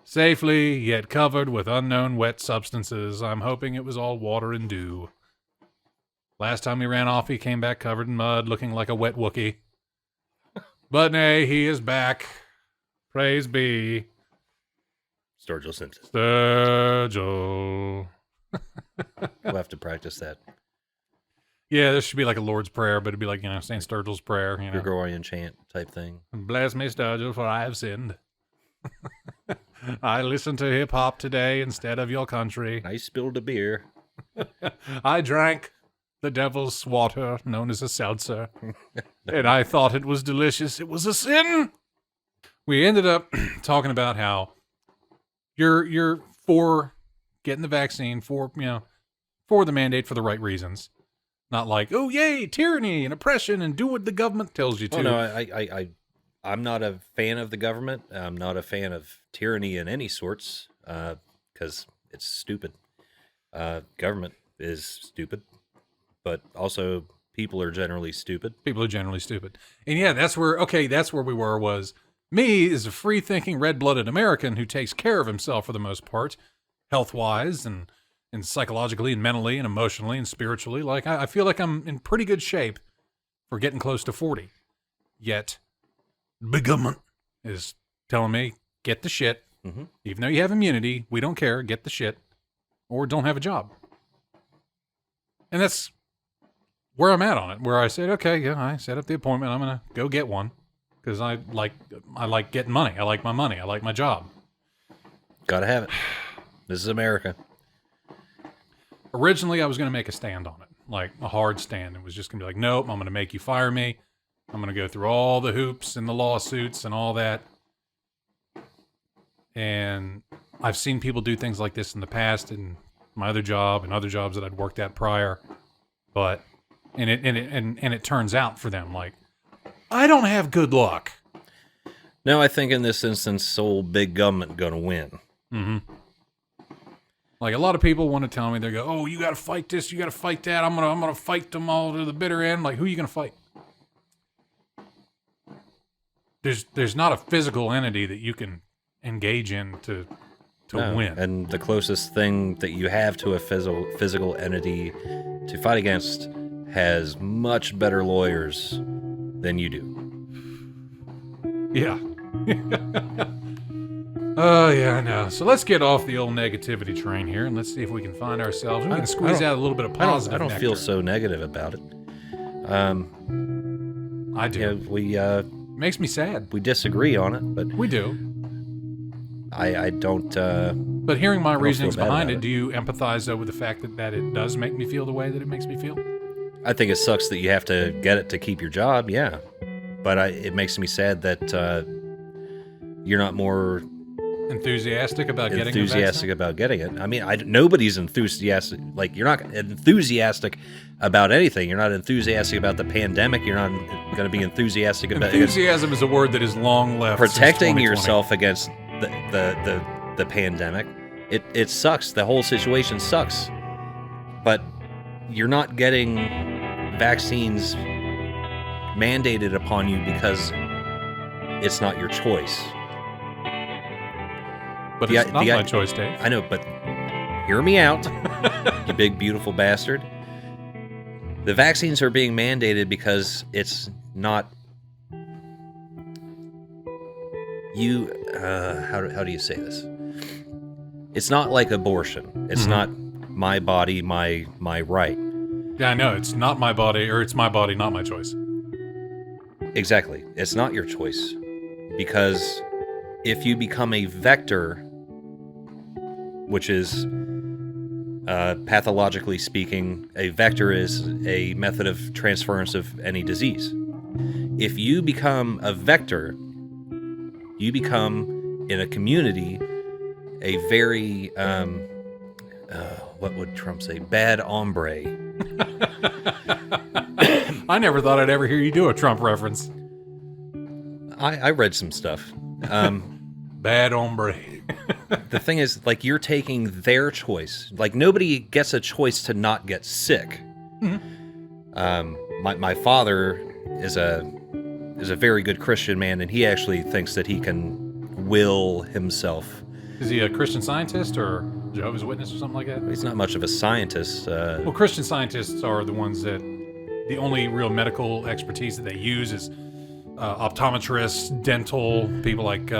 A: Safely, yet covered with unknown wet substances. I'm hoping it was all water and dew. Last time he ran off, he came back covered in mud, looking like a wet Wookiee. But nay, he is back. Praise be.
B: Sturgill Simpson.
A: Sturgill.
B: We'll have to practice that.
A: Yeah, there should be like a Lord's Prayer, but it'd be like, St. Sturgill's Prayer,
B: Gregorian chant type thing.
A: Bless me, Sturgill, for I have sinned. I listened to hip-hop today instead of your country.
B: I spilled a beer.
A: I drank the devil's water, known as a seltzer, and I thought it was delicious. It was a sin. We ended up talking about how you're for getting the vaccine, for the mandate for the right reasons. Not like, oh, yay, tyranny and oppression and do what the government tells you to.
B: Oh, no, I'm not a fan of the government. I'm not a fan of tyranny in any sorts because it's stupid. Government is stupid, but also people are generally stupid.
A: People are generally stupid. And yeah, that's where we were, was me is a free-thinking, red-blooded American who takes care of himself for the most part, health-wise and psychologically and mentally and emotionally and spiritually. Like, I feel like I'm in pretty good shape for getting close to 40. Yet, big government is telling me, get the shit.
B: Mm-hmm.
A: Even though you have immunity, we don't care. Get the shit. Or don't have a job. And that's where I'm at on it, where I said, okay, yeah, I set up the appointment. I'm going to go get one because I like getting money. I like my money. I like my job.
B: Gotta have it. This is America.
A: Originally, I was going to make a stand on it, like a hard stand. It was just going to be like, nope, I'm going to make you fire me. I'm going to go through all the hoops and the lawsuits and all that. And I've seen people do things like this in the past in my other job and other jobs that I'd worked at prior. But and it turns out for them like, I don't have good luck.
B: No, I think in this instance, old big government gonna win.
A: Mm-hmm. Like a lot of people want to tell me, they go, "Oh, you got to fight this, you got to fight that. I'm gonna fight them all to the bitter end." Like, who are you gonna fight? There's not a physical entity that you can engage in to win.
B: And the closest thing that you have to a physical entity to fight against has much better lawyers than you do.
A: Yeah. Oh, yeah, I know. So let's get off the old negativity train here, and let's see if we can find ourselves. We can squeeze out a little bit of positive.
B: I don't feel so negative about it.
A: I do.
B: Yeah,
A: makes me sad.
B: we disagree on it, but
A: We do.
B: I don't.
A: But hearing my reasonings
B: bad
A: behind
B: about
A: it, do you empathize, though, with the fact that it does make me feel the way that it makes me feel?
B: I think it sucks that you have to get it to keep your job. Yeah, but it makes me sad that you're not more
A: Enthusiastic about getting
B: it. I mean, nobody's enthusiastic. Like, you're not enthusiastic about anything. You're not enthusiastic about the pandemic. You're not going to be enthusiastic about
A: enthusiasm is a word that is long left.
B: Protecting yourself against the pandemic. It sucks. The whole situation sucks. But you're not getting vaccines mandated upon you because it's not your choice.
A: But it's not my choice, Dave.
B: I know, but hear me out, you big, beautiful bastard. The vaccines are being mandated because it's not you. How do you say this? It's not like abortion. It's not my body, my right.
A: Yeah, I know. It's not my body, or it's my body, not my choice.
B: Exactly. It's not your choice. Because if you become a vector, which is, pathologically speaking, a vector is a method of transference of any disease. If you become a vector, you become, in a community, a very, what would Trump say? Bad hombre.
A: I never thought I'd ever hear you do a Trump reference.
B: I read some stuff.
A: Bad hombre.
B: The thing is, like, you're taking their choice. Like, nobody gets a choice to not get sick. Mm-hmm. My father is a very good Christian man, and he actually thinks that he can will himself.
A: Is he a Christian Scientist or Jehovah's Witness or something like that?
B: He's not much of a scientist.
A: Well, Christian Scientists are the ones that the only real medical expertise that they use is optometrists, dental, people like,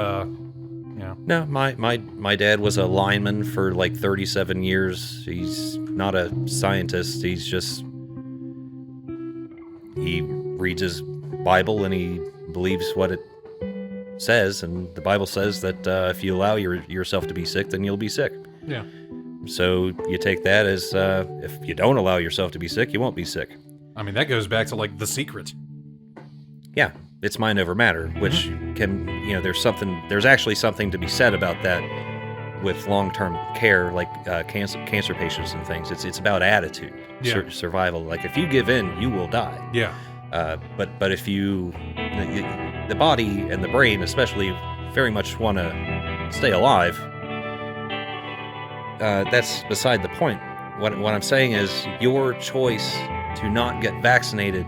B: No, my dad was a lineman for like 37 years. He's not a scientist. He's just he reads his Bible and he believes what it says, and the Bible says that if you allow yourself to be sick, then you'll be sick.
A: Yeah.
B: So you take that as if you don't allow yourself to be sick, you won't be sick.
A: I mean, that goes back to like The Secret.
B: Yeah, it's mind over matter, which can, there's actually something to be said about that with long-term care, like cancer patients and things. It's about attitude, survival. Like if you give in, you will die.
A: Yeah.
B: But if the body and the brain especially very much want to stay alive, that's beside the point. What I'm saying is your choice to not get vaccinated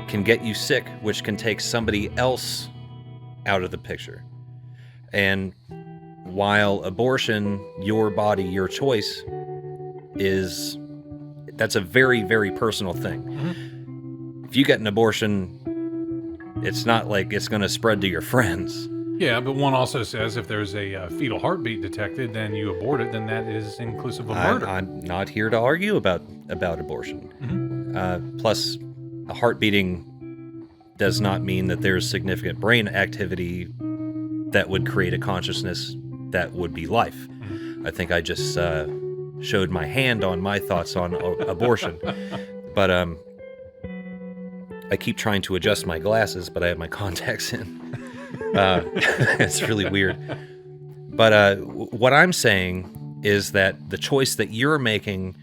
B: can get you sick, which can take somebody else out of the picture. And while abortion, your body, your choice, that's a very, very personal thing. Mm-hmm. If you get an abortion, it's not like it's going to spread to your friends.
A: Yeah, but one also says if there's a fetal heartbeat detected, then you abort it, then that is inclusive of murder.
B: I'm not here to argue about abortion. Mm-hmm. Plus, a heart beating does not mean that there's significant brain activity that would create a consciousness that would be life. Mm-hmm. I think I just showed my hand on my thoughts on abortion. But I keep trying to adjust my glasses, but I have my contacts in. It's really weird. But what I'm saying is that the choice that you're making,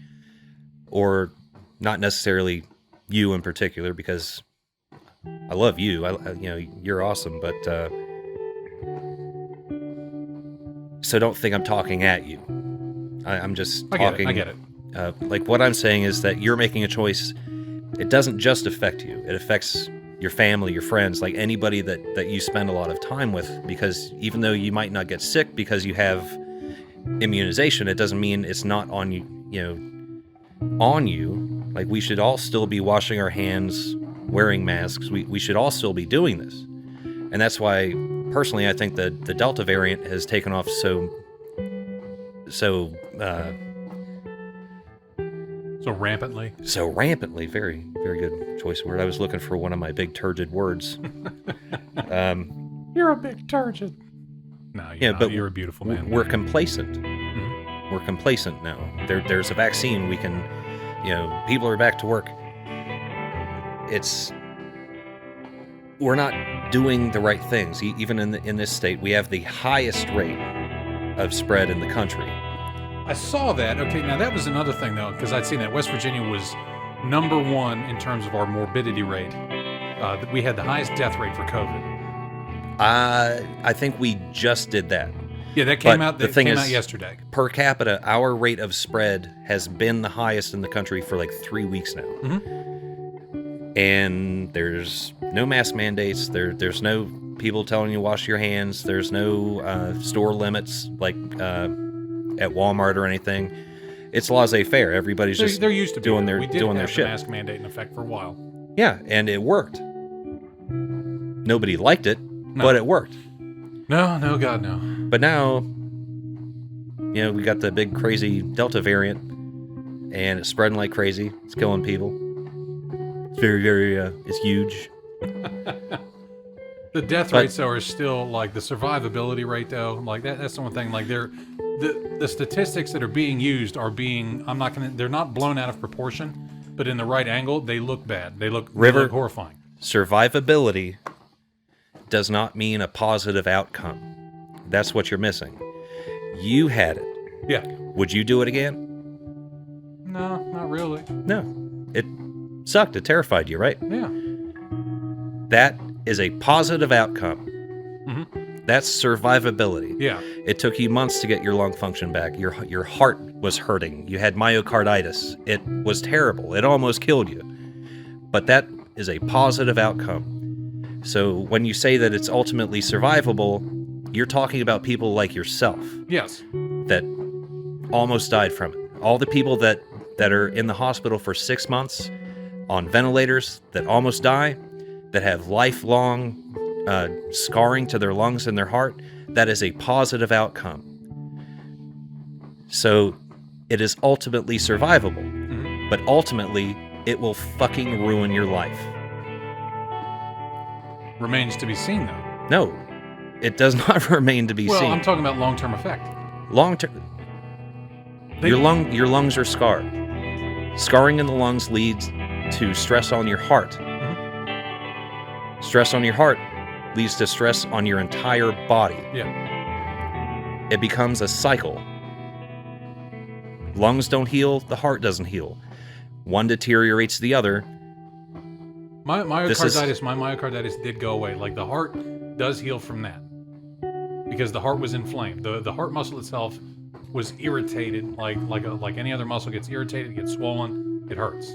B: or not necessarily you in particular, because I love you, you're awesome, but so don't think I'm talking at you. I'm just talking.
A: I get it.
B: Like what I'm saying is that you're making a choice. It doesn't just affect you. It affects your family, your friends, like anybody that you spend a lot of time with, because even though you might not get sick because you have immunization, it doesn't mean it's not on you, Like we should all still be washing our hands, wearing masks. We should all still be doing this. And that's why, personally, I think the Delta variant has taken off so
A: rampantly.
B: So rampantly, very, very good choice of word. I was looking for one of my big turgid words.
A: You're a big turgid. No, you're a beautiful man.
B: We're complacent. Mm-hmm. We're complacent now. There's a vaccine. We can, people are back to work. We're not doing the right things. Even in this state, we have the highest rate of spread in the country.
A: I saw that. Okay, now that was another thing, though, because I'd seen that West Virginia was number one in terms of our morbidity rate. We had the highest death rate for COVID.
B: I think we just did that.
A: Yeah, that came out. That came out yesterday.
B: Per capita, our rate of spread has been the highest in the country for like 3 weeks now. Mm-hmm. And there's no mask mandates. There's no people telling you wash your hands. There's no store limits like at Walmart or anything. It's laissez-faire. Everybody's just
A: they're used to
B: doing their
A: shit.
B: We did
A: have the mask mandate in effect for a while.
B: Yeah, and it worked. Nobody liked it, but it worked.
A: No, God, no.
B: But now, we got the big crazy Delta variant, and it's spreading like crazy. It's killing people. It's very, very, it's huge.
A: The death rates, though, are still, like, the survivability rate, though, like, that's the one thing, like, the statistics that are being used are being, they're not blown out of proportion, but in the right angle, they look bad. They look horrifying.
B: Survivability does not mean a positive outcome. That's what you're missing. You had it.
A: Yeah.
B: Would you do it again?
A: No, not really.
B: No. It sucked. It terrified you, right?
A: Yeah.
B: That is a positive outcome.
A: Mm-hmm.
B: That's survivability.
A: Yeah.
B: It took you months to get your lung function back. Your heart was hurting. You had myocarditis. It was terrible. It almost killed you. But that is a positive outcome. So when you say that it's ultimately survivable, you're talking about people like yourself.
A: Yes.
B: That almost died from it. All the people that are in the hospital for 6 months on ventilators that almost die, that have lifelong scarring to their lungs and their heart, that is a positive outcome. So it is ultimately survivable, but ultimately it will fucking ruin your life.
A: Remains to be seen, though.
B: No, it does not remain to be
A: Well,
B: seen.
A: I'm talking about long-term effect.
B: Long term, your lungs are scarred. Scarring in the lungs leads to stress on your heart.
A: Mm-hmm.
B: Stress on your heart leads to stress on your entire body.
A: Yeah.
B: It becomes a cycle. Lungs don't heal, the heart doesn't heal. One deteriorates the other.
A: My myocarditis did go away. Like, the heart does heal from that. Because the heart was inflamed. The heart muscle itself was irritated, like any other muscle gets irritated, gets swollen, it hurts.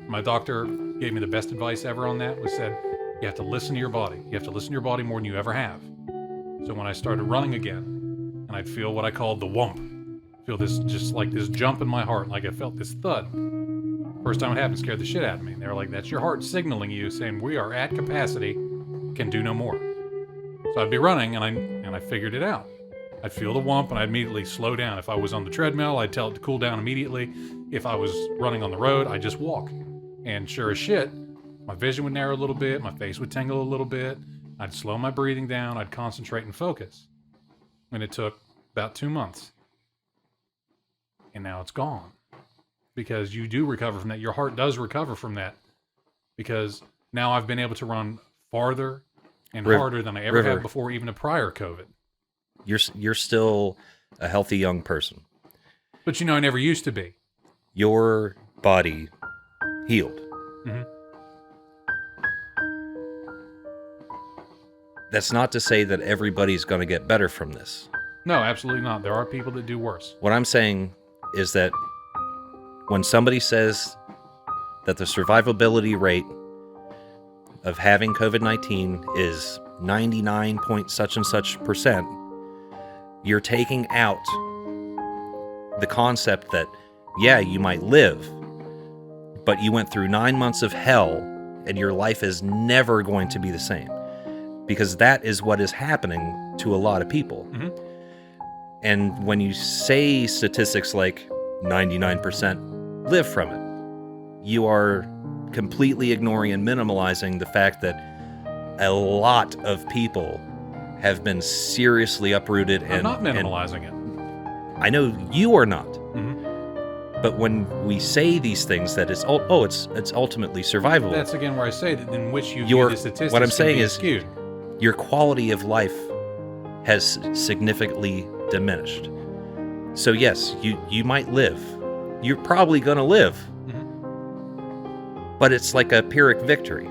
A: My doctor gave me the best advice ever on that, said, you have to listen to your body. You have to listen to your body more than you ever have. So when I started running again, and I'd feel what I called the whump, feel this, just like this jump in my heart, like I felt this thud. First time it happened scared the shit out of me. They were like, that's your heart signaling you, saying we are at capacity, can do no more. So I'd be running, and I figured it out. I'd feel the whump, and I'd immediately slow down. If I was on the treadmill, I'd tell it to cool down immediately. If I was running on the road, I'd just walk. And sure as shit, my vision would narrow a little bit, my face would tingle a little bit, I'd slow my breathing down, I'd concentrate and focus. And it took about 2 months. And now it's gone. Because you do recover from that. Your heart does recover from that. Because now I've been able to run farther and harder than I ever had before, even a prior COVID.
B: You're still a healthy young person.
A: But I never used to be.
B: Your body healed.
A: Mm-hmm.
B: That's not to say that everybody's going to get better from this.
A: No, absolutely not. There are people that do worse.
B: What I'm saying is that when somebody says that the survivability rate of having COVID-19 is 99 point such and such percent, you're taking out the concept that, yeah, you might live, but you went through 9 months of hell and your life is never going to be the same. Because that is what is happening to a lot of people.
A: Mm-hmm.
B: And when you say statistics like 99% live from it, you are completely ignoring and minimalizing the fact that a lot of people have been seriously uprooted.
A: I'm not minimalizing it.
B: I know you are not.
A: Mm-hmm.
B: But when we say these things that it's ultimately survivable.
A: That's again where I say that in which you view the statistics.
B: What I'm saying is
A: skewed.
B: Your quality of life has significantly diminished. So yes, you might live. You're probably going to live. Mm-hmm. But it's like a Pyrrhic victory.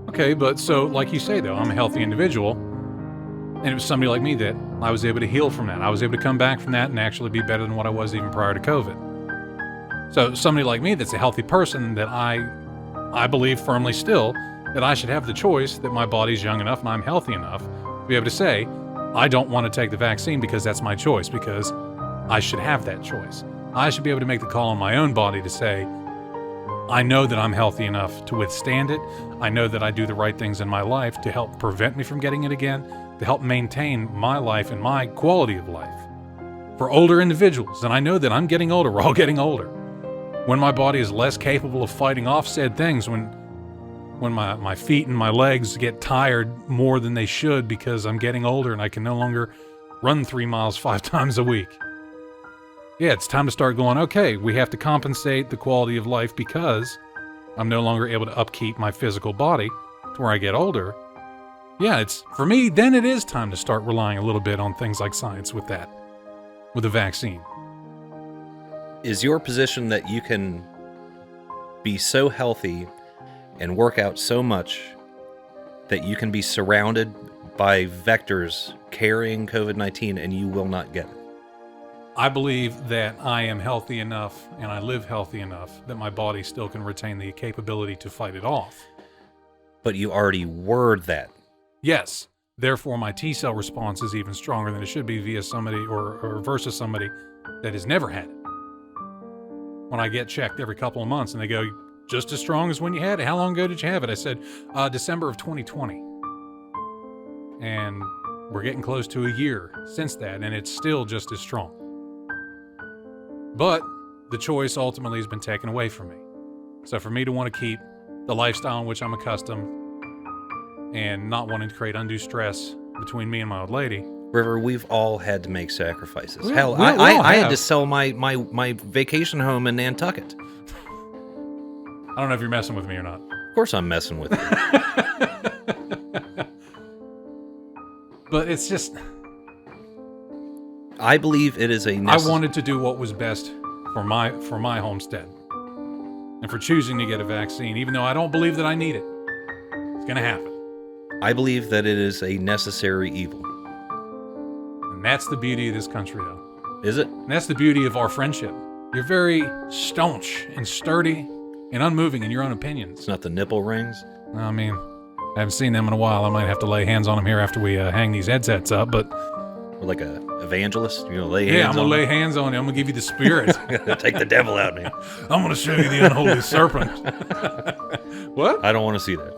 A: Okay, but so like you say though, I'm a healthy individual, and it was somebody like me that I was able to heal from that. I was able to come back from that and actually be better than what I was even prior to COVID. So somebody like me that's a healthy person, that I believe firmly still that I should have the choice, that my body's young enough and I'm healthy enough to be able to say, I don't want to take the vaccine because that's my choice, because I should have that choice. I should be able to make the call on my own body to say, I know that I'm healthy enough to withstand it. I know that I do the right things in my life to help prevent me from getting it again, to help maintain my life and my quality of life. For older individuals, and I know that I'm getting older, we're all getting older. When my body is less capable of fighting off said things, when my feet and my legs get tired more than they should because I'm getting older and I can no longer run 3 miles 5 times a week. Yeah, it's time to start going, okay, we have to compensate the quality of life because I'm no longer able to upkeep my physical body to where I get older. Yeah, for me, then it is time to start relying a little bit on things like science with that, with the vaccine.
B: Is your position that you can be so healthy and work out so much that you can be surrounded by vectors carrying COVID-19 and you will not get it?
A: I believe that I am healthy enough and I live healthy enough that my body still can retain the capability to fight it off.
B: But you already were that.
A: Yes. Therefore, my T-cell response is even stronger than it should be via somebody or versus somebody that has never had it. When I get checked every couple of months and they go, just as strong as when you had it. How long ago did you have it? I said, December of 2020. And we're getting close to a year since that, and it's still just as strong. But the choice ultimately has been taken away from me. So for me to want to keep the lifestyle in which I'm accustomed, and not wanting to create undue stress between me and my old lady.
B: River, we've all had to make sacrifices.
A: We-
B: Hell,
A: we all
B: I had
A: have.
B: to sell my vacation home in Nantucket.
A: I don't know if you're messing with me or not.
B: Of course I'm messing with you.
A: But it's just,
B: I believe it is a
A: I wanted to do what was best for my homestead. And for choosing to get a vaccine, even though I don't believe that I need it. It's going to happen.
B: I believe that it is a necessary evil.
A: And that's the beauty of this country, though.
B: Is it?
A: And that's the beauty of our friendship. You're very staunch and sturdy and unmoving in your own opinions.
B: It's not the nipple rings.
A: I mean, I haven't seen them in a while. I might have to lay hands on them here after we hang these headsets up, but...
B: Or like a evangelist. You're going to lay hands
A: Yeah, I'm
B: on
A: going to lay
B: them?
A: hands on you. I'm going to give you the spirit.
B: Take the devil out of me.
A: I'm going to show you the unholy serpent. What?
B: I don't want to see that.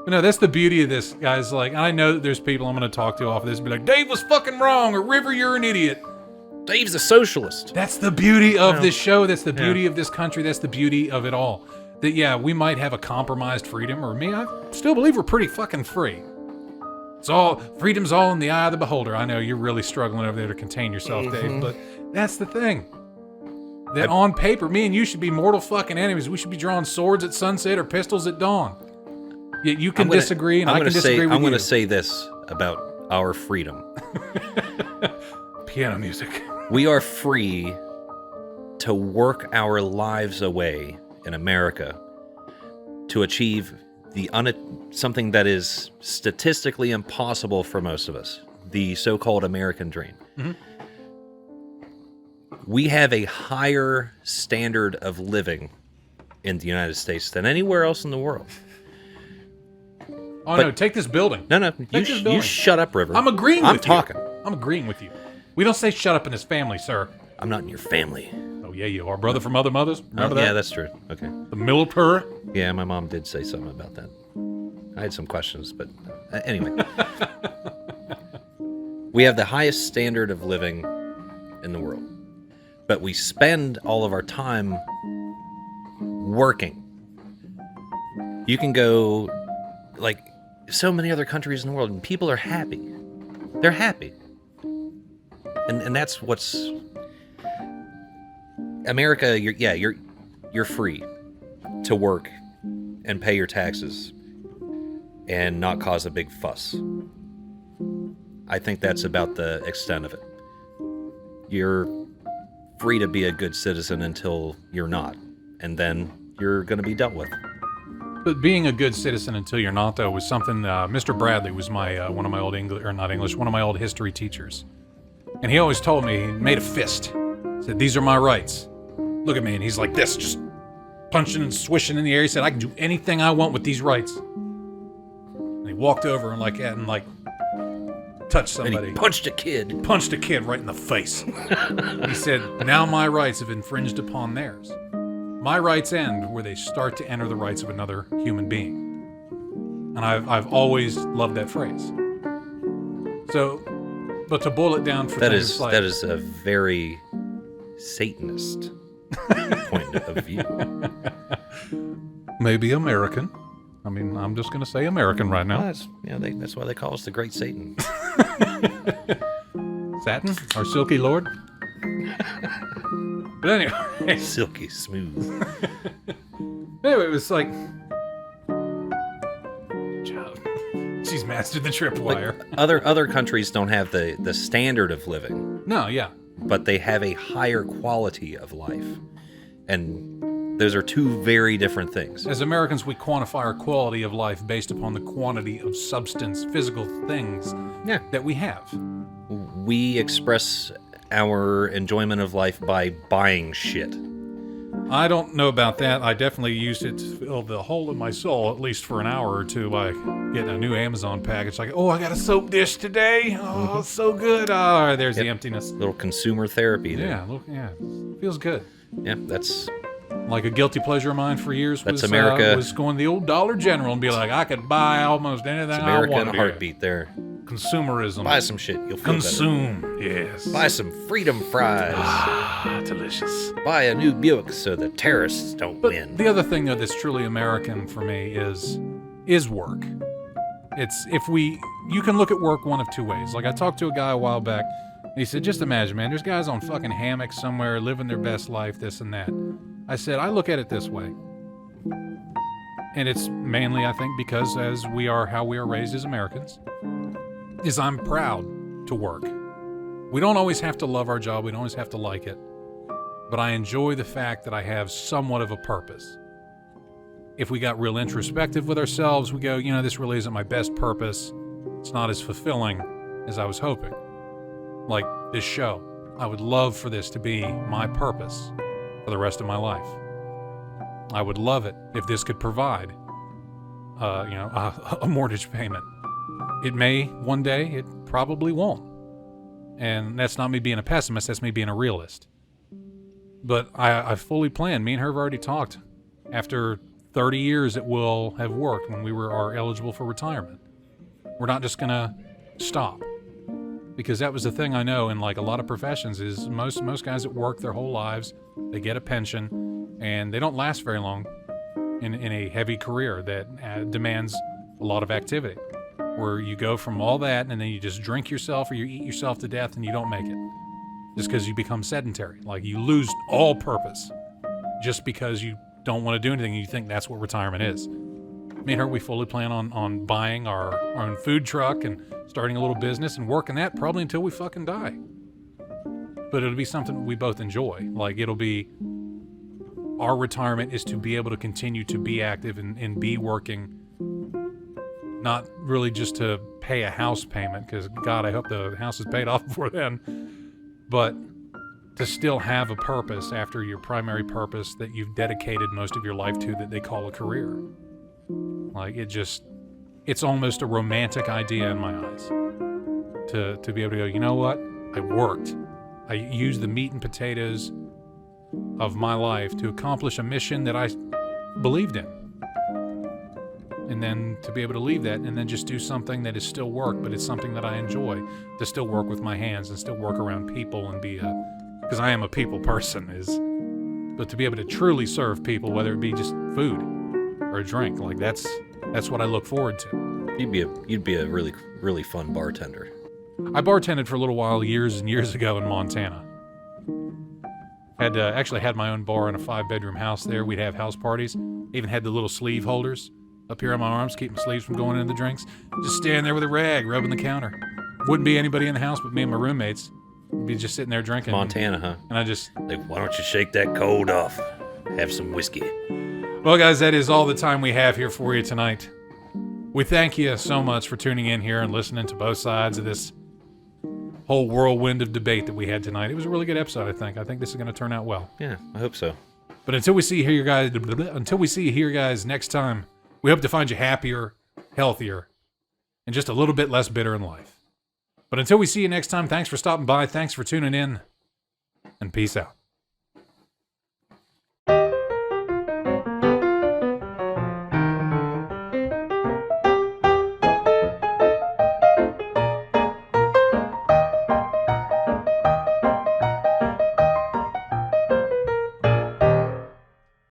A: But no, that's the beauty of this, guys. Like, I know that there's people I'm going to talk to off of this and be like, Dave was fucking wrong, or River, you're an idiot.
B: Dave's a socialist.
A: That's the beauty of
B: Yeah.
A: this show. That's the beauty
B: Yeah.
A: of this country. That's the beauty of it all. That, yeah, we might have a compromised freedom, or me, I still believe we're pretty fucking free. Freedom's all in the eye of the beholder. I know you're really struggling over there to contain yourself, Dave, but that's the thing. That on paper, me and you should be mortal fucking enemies. We should be drawing swords at sunset or pistols at dawn. Yet you can disagree, and I can disagree with you.
B: I'm going to say this about our freedom.
A: Piano music.
B: We are free to work our lives away in America to achieve something that is statistically impossible for most of us, the so-called American dream.
A: Mm-hmm.
B: We have a higher standard of living in the United States than anywhere else in the world.
A: Oh, no, take this building.
B: No,
A: Take this
B: you
A: building.
B: shut up, River.
A: I'm agreeing with you.
B: I'm talking.
A: I'm agreeing with you. We don't say shut up in his family, sir.
B: I'm not in your family.
A: Oh, yeah, you are. Brother from other mothers? Remember that?
B: Yeah, that's true. Okay.
A: The Millipur?
B: Yeah, my mom did say something about that. I had some questions, but anyway. We have the highest standard of living in the world, but we spend all of our time working. You can go, like, so many other countries in the world, and people are happy. They're happy. And that's what's... America, you're free to work and pay your taxes and not cause a big fuss. I think that's about the extent of it. You're free to be a good citizen until you're not, and then you're going to be dealt with.
A: But being a good citizen until you're not, though, was something Mr. Bradley was my one of my old one of my old history teachers. And he always told me, he made a fist. Said, these are my rights. Look at me. And he's like this, just punching and swishing in the air. He said, I can do anything I want with these rights. And he walked over and touched somebody.
B: And he punched a kid.
A: Punched a kid right in the face. He said, now my rights have infringed upon theirs. My rights end where they start to enter the rights of another human being. And I've always loved that phrase. So, but to boil it down for
B: that
A: things
B: is
A: like...
B: that is a very Satanist point of view.
A: Maybe American. I mean, I'm just going to say American right now.
B: Well, that's why they call us the Great Satan.
A: Satin, our silky lord. But anyway,
B: Silky smooth.
A: anyway, it was like, good job. She's mastered the tripwire.
B: Other countries don't have the standard of living,
A: No, yeah.
B: but they have a higher quality of life. And those are two very different things.
A: As Americans, we quantify our quality of life based upon the quantity of substance, physical things
B: Yeah.
A: that we have.
B: We express our enjoyment of life by buying shit.
A: I don't know about that. I definitely used it to fill the hole in my soul, at least for an hour or two, by getting a new Amazon package. Like, oh, I got a soap dish today. Oh, it's so good. Oh, there's the emptiness.
B: Little consumer therapy there.
A: Yeah, look, feels good.
B: Yeah, that's
A: Like a guilty pleasure of mine for years
B: That's
A: was,
B: America.
A: Was going to the old Dollar General and be like, I could buy almost anything
B: America
A: I
B: in
A: want.
B: a heartbeat there.
A: Consumerism.
B: Buy some shit, you'll feel
A: Consume. Yes.
B: better. Buy some freedom fries.
A: Ah, delicious.
B: Buy a new Buick so the terrorists don't
A: But
B: win.
A: the other thing, though, that's truly American for me is work. You can look at work one of two ways. Like I talked to a guy a while back, and he said, just imagine, man, there's guys on fucking hammocks somewhere living their best life, this and that. I said, I look at it this way. And it's mainly, I think, because how we are raised as Americans, is I'm proud to work. We don't always have to love our job. We don't always have to like it. But I enjoy the fact that I have somewhat of a purpose. If we got real introspective with ourselves, we go, this really isn't my best purpose. It's not as fulfilling as I was hoping. Like this show. I would love for this to be my purpose for the rest of my life. I would love it if this could provide, a mortgage payment. It may one day, it probably won't. And that's not me being a pessimist, that's me being a realist. But I fully plan. Me and her have already talked. After 30 years, it will have worked when we are eligible for retirement. We're not just going to stop. Because that was the thing I know in like a lot of professions is most guys that work their whole lives, they get a pension, and they don't last very long in a heavy career that demands a lot of activity. Where you go from all that and then you just drink yourself or you eat yourself to death and you don't make it. Just because you become sedentary. Like you lose all purpose just because you don't want to do anything and you think that's what retirement is. Me and her, we fully plan on buying our own food truck and starting a little business and working that probably until we fucking die. But it'll be something we both enjoy. Like it'll be, our retirement is to be able to continue to be active and be working, not really just to pay a house payment, because God, I hope the house is paid off before then, but to still have a purpose after your primary purpose that you've dedicated most of your life to that they call a career. Like it's almost a romantic idea in my eyes to be able to go, you know what? I worked. I used the meat and potatoes of my life to accomplish a mission that I believed in. And then to be able to leave that and then just do something that is still work, but it's something that I enjoy, to still work with my hands and still work around people and be because I am a people person, but to be able to truly serve people, whether it be just food or a drink, like that's what I look forward to.
B: You'd be a really, really fun bartender.
A: I bartended for a little while years and years ago in Montana. Actually had my own bar in a 5-bedroom house there. We'd have house parties. Even had the little sleeve holders up here on my arms, keep my sleeves from going into the drinks. Just stand there with a rag, rubbing the counter. Wouldn't be anybody in the house but me and my roommates. We'd be just sitting there drinking.
B: Montana, huh?
A: And I just...
B: Like, why don't you shake that cold off? Have some whiskey.
A: Well, guys, that is all the time we have here for you tonight. We thank you so much for tuning in here and listening to both sides of this whole whirlwind of debate that we had tonight. It was a really good episode, I think. I think this is going to turn out well.
B: Yeah, I hope so.
A: But until we see you here, guys, next time, we hope to find you happier, healthier, and just a little bit less bitter in life. But until we see you next time, thanks for stopping by, thanks for tuning in, and peace out.